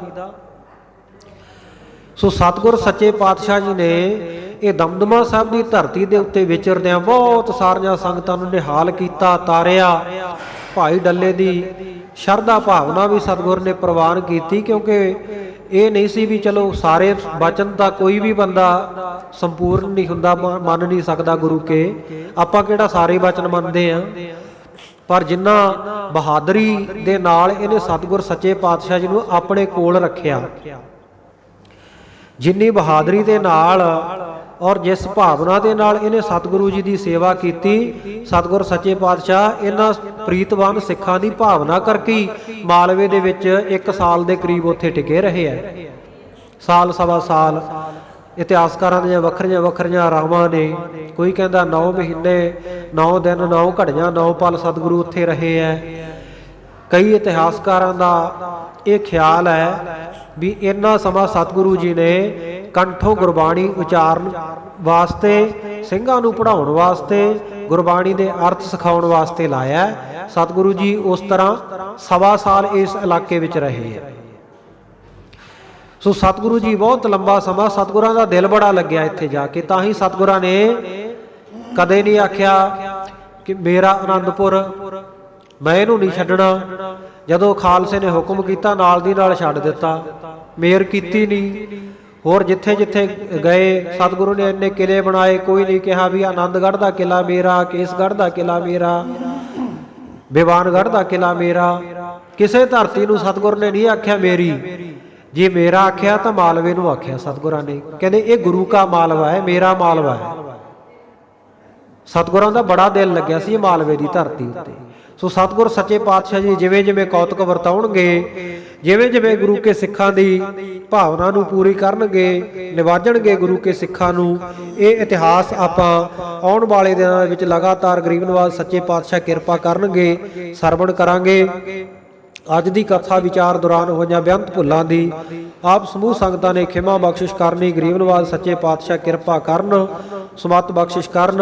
ਸੋ ਸਤਿਗੁਰ ਸੱਚੇ ਪਾਤਸ਼ਾਹ ਜੀ ਨੇ ਇਹ ਦਮਦਮਾ ਸਾਹਿਬ ਦੀ ਧਰਤੀ ਦੇ ਉੱਤੇ ਵਿਚਰਦਿਆਂ ਬਹੁਤ ਸਾਰੀਆਂ ਸੰਗਤਾਂ ਨੂੰ ਨਿਹਾਲ ਕੀਤਾ, ਤਾਰਿਆ। ਭਾਈ ਡੱਲੇ ਦੀ ਸ਼ਰਧਾ ਭਾਵਨਾ ਵੀ ਸਤਿਗੁਰ ਨੇ ਪ੍ਰਵਾਨ ਕੀਤੀ, ਕਿਉਂਕਿ ਇਹ ਨਹੀਂ ਸੀ ਵੀ ਚਲੋ ਸਾਰੇ ਬਚਨ ਤਾਂ ਕੋਈ ਵੀ ਬੰਦਾ ਸੰਪੂਰਨ ਨਹੀਂ ਹੁੰਦਾ, ਮੰਨ ਨਹੀਂ ਸਕਦਾ ਗੁਰੂ ਕੇ, ਆਪਾਂ ਕਿਹੜਾ ਸਾਰੇ ਬਚਨ ਮੰਨਦੇ ਆ, ਪਰ ਜਿੰਨਾ ਬਹਾਦਰੀ ਦੇ ਨਾਲ ਇਹਨੇ ਸਤਿਗੁਰ ਸੱਚੇ ਪਾਤਸ਼ਾਹ ਜੀ ਨੂੰ ਆਪਣੇ ਕੋਲ ਰੱਖਿਆ, ਜਿੰਨੀ ਬਹਾਦਰੀ ਦੇ ਨਾਲ ਔਰ ਜਿਸ ਭਾਵਨਾ ਦੇ ਨਾਲ ਇਹਨੇ ਸਤਿਗੁਰੂ ਜੀ ਦੀ ਸੇਵਾ ਕੀਤੀ, ਸਤਿਗੁਰ ਸੱਚੇ ਪਾਤਸ਼ਾਹ ਇਹਨਾਂ ਪ੍ਰੀਤਵਾਨ ਸਿੱਖਾਂ ਦੀ ਭਾਵਨਾ ਕਰਕੇ ਮਾਲਵੇ ਦੇ ਵਿੱਚ 1 ਸਾਲ ਦੇ ਕਰੀਬ ਉੱਥੇ ਟਿਕੇ ਰਹੇ ਹੈ। ਸਾਲ ਸਵਾ ਸਾਲ ਇਤਿਹਾਸਕਾਰਾਂ ਦੀਆਂ ਵੱਖਰੀਆਂ ਵੱਖਰੀਆਂ ਰਾਵਾਂ ਨੇ, ਕੋਈ ਕਹਿੰਦਾ 9 ਮਹੀਨੇ 9 ਦਿਨ 9 ਘੜੀਆਂ 9 ਪਲ ਸਤਿਗੁਰੂ ਉੱਥੇ ਰਹੇ ਹੈ। ਕਈ ਇਤਿਹਾਸਕਾਰਾਂ ਦਾ ਇਹ ਖਿਆਲ ਹੈ ਵੀ ਇੰਨਾ ਸਮਾਂ ਸਤਿਗੁਰੂ ਜੀ ਨੇ ਕੰਠੋਂ ਗੁਰਬਾਣੀ ਉਚਾਰਨ ਵਾਸਤੇ, ਸਿੰਘਾਂ ਨੂੰ ਪੜ੍ਹਾਉਣ ਵਾਸਤੇ, ਗੁਰਬਾਣੀ ਦੇ ਅਰਥ ਸਿਖਾਉਣ ਵਾਸਤੇ ਲਾਇਆ। ਸਤਿਗੁਰੂ ਜੀ ਉਸ ਤਰ੍ਹਾਂ ਸਵਾ ਸਾਲ ਇਸ ਇਲਾਕੇ ਵਿੱਚ ਰਹੇ ਹੈ। ਸੋ ਸਤਿਗੁਰੂ ਜੀ ਬਹੁਤ ਲੰਬਾ ਸਮਾਂ, ਸਤਿਗੁਰਾਂ ਦਾ ਦਿਲ ਬੜਾ ਲੱਗਿਆ ਇੱਥੇ ਜਾ ਕੇ, ਤਾਂ ਹੀ ਸਤਿਗੁਰਾਂ ਨੇ ਕਦੇ ਨਹੀਂ ਆਖਿਆ ਕਿ ਮੇਰਾ ਆਨੰਦਪੁਰ ਮੈਂ ਇਹਨੂੰ ਨਹੀਂ ਛੱਡਣਾ। ਜਦੋਂ ਖਾਲਸੇ ਨੇ ਹੁਕਮ ਕੀਤਾ ਨਾਲ ਦੀ ਨਾਲ ਛੱਡ ਦਿੱਤਾ, ਮੇਰ ਕੀਤੀ ਨਹੀਂ। ਹੋਰ ਜਿੱਥੇ ਜਿੱਥੇ ਗਏ ਸਤਿਗੁਰੂ ਨੇ ਇੰਨੇ ਕਿਲੇ ਬਣਾਏ, ਕੋਈ ਨਹੀਂ ਕਿਹਾ ਵੀ ਆਨੰਦਗੜ੍ਹ ਦਾ ਕਿਲਾ ਮੇਰਾ, ਕੇਸਗੜ੍ਹ ਦਾ ਕਿਲਾ ਮੇਰਾ, ਬਿਵਾਨਗੜ੍ਹ ਦਾ ਕਿਲਾ ਮੇਰਾ। ਕਿਸੇ ਧਰਤੀ ਨੂੰ ਸਤਿਗੁਰ ਨੇ ਨਹੀਂ ਆਖਿਆ ਮੇਰੀ, ਜੇ ਮੇਰਾ ਆਖਿਆ ਤਾਂ ਮਾਲਵੇ ਨੂੰ ਆਖਿਆ ਸਤਿਗੁਰਾਂ ਨੇ, ਕਹਿੰਦੇ ਇਹ ਗੁਰੂ ਕਾ ਮਾਲਵਾ ਹੈ, ਮੇਰਾ ਮਾਲਵਾ ਹੈ। ਸਤਿਗੁਰਾਂ ਦਾ ਬੜਾ ਦਿਲ ਲੱਗਿਆ ਸੀ ਮਾਲਵੇ ਦੀ ਧਰਤੀ ਉੱਤੇ। ਸੋ ਸਤਿਗੁਰ ਸੱਚੇ ਪਾਤਸ਼ਾਹ ਜੀ ਜਿਵੇਂ ਜਿਵੇਂ ਕੌਤਕ ਵਰਤਾਉਣਗੇ, ਜਿਵੇਂ ਜਿਵੇਂ ਗੁਰੂ ਕੇ ਸਿੱਖਾਂ ਦੀ ਭਾਵਨਾ ਨੂੰ ਪੂਰੀ ਕਰਨਗੇ, ਨਿਵਾਜਣਗੇ ਗੁਰੂ ਕੇ ਸਿੱਖਾਂ ਨੂੰ, ਇਹ ਇਤਿਹਾਸ ਆਪਾਂ ਆਉਣ ਵਾਲੇ ਦਿਨਾਂ ਵਿੱਚ ਲਗਾਤਾਰ ਗਰੀਬ ਨਵਾਜ਼ ਸੱਚੇ ਪਾਤਸ਼ਾਹ ਕਿਰਪਾ ਕਰਨਗੇ ਸਰਵਣ ਕਰਾਂਗੇ। ਅੱਜ ਦੀ ਕਥਾ ਵਿਚਾਰ ਦੌਰਾਨ ਹੋਈਆਂ ਬੇਅੰਤ ਭੁੱਲਾਂ ਦੀ ਆਪ ਸਮੂਹ ਸੰਗਤਾਂ ਨੇ ਖਿਮਾ ਬਖਸ਼ਿਸ਼ ਕਰਨੀ। ਗਰੀਬ ਨਵਾਜ਼ ਸੱਚੇ ਪਾਤਸ਼ਾਹ ਕਿਰਪਾ ਕਰਨ, ਸਮਤ ਬਖਸ਼ਿਸ਼ ਕਰਨ।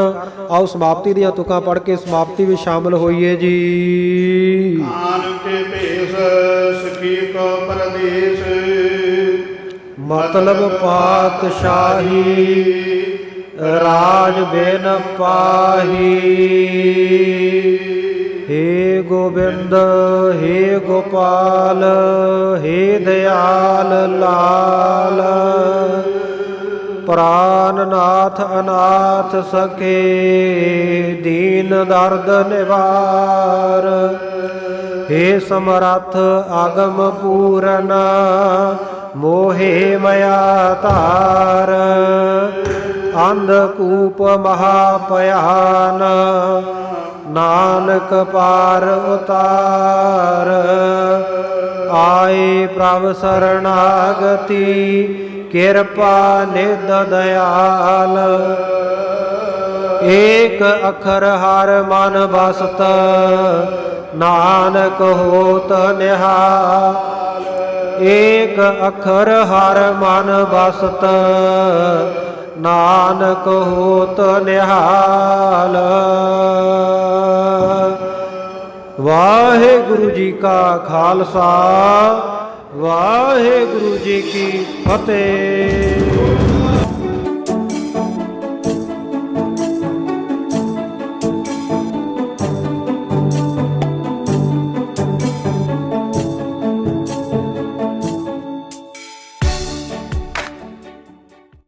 ਆਓ ਸਮਾਪਤੀ ਦੀਆਂ ਤੁਕਾਂ ਪੜ੍ਹ ਕੇ ਸਮਾਪਤੀ ਵਿੱਚ ਸ਼ਾਮਲ ਹੋਈਏ ਜੀ। ਆਨ ਕੇ ਭੇਸ ਸਖੀ ਕੋ ਪਰਦੇਸ, ਮਤਲਬ ਪਾਤਸ਼ਾਹੀ ਰਾਜ ਬਿਨ ਪਾਹੀ। हे गोविंद हे गोपाल हे दयाल लाल, प्राणनाथ अनाथ सखे दीन दर्द निवार। हे समर्थ आगम पूरन मोहे मया तार। अंधकूप महापयान नानक पार उतार। आए प्रभ शरणागति कृपा निध दयाल। एक अखर हर मन बसत नानक होत निहाल। एक अखर हर मन बसत ਨਾਨਕ ਹੋਤ ਨਿਹਾਲ। ਵਾਹਿਗੁਰੂ ਜੀ ਕਾ ਖਾਲਸਾ, ਵਾਹਿਗੁਰੂ ਜੀ ਕੀ ਫਤਿਹ।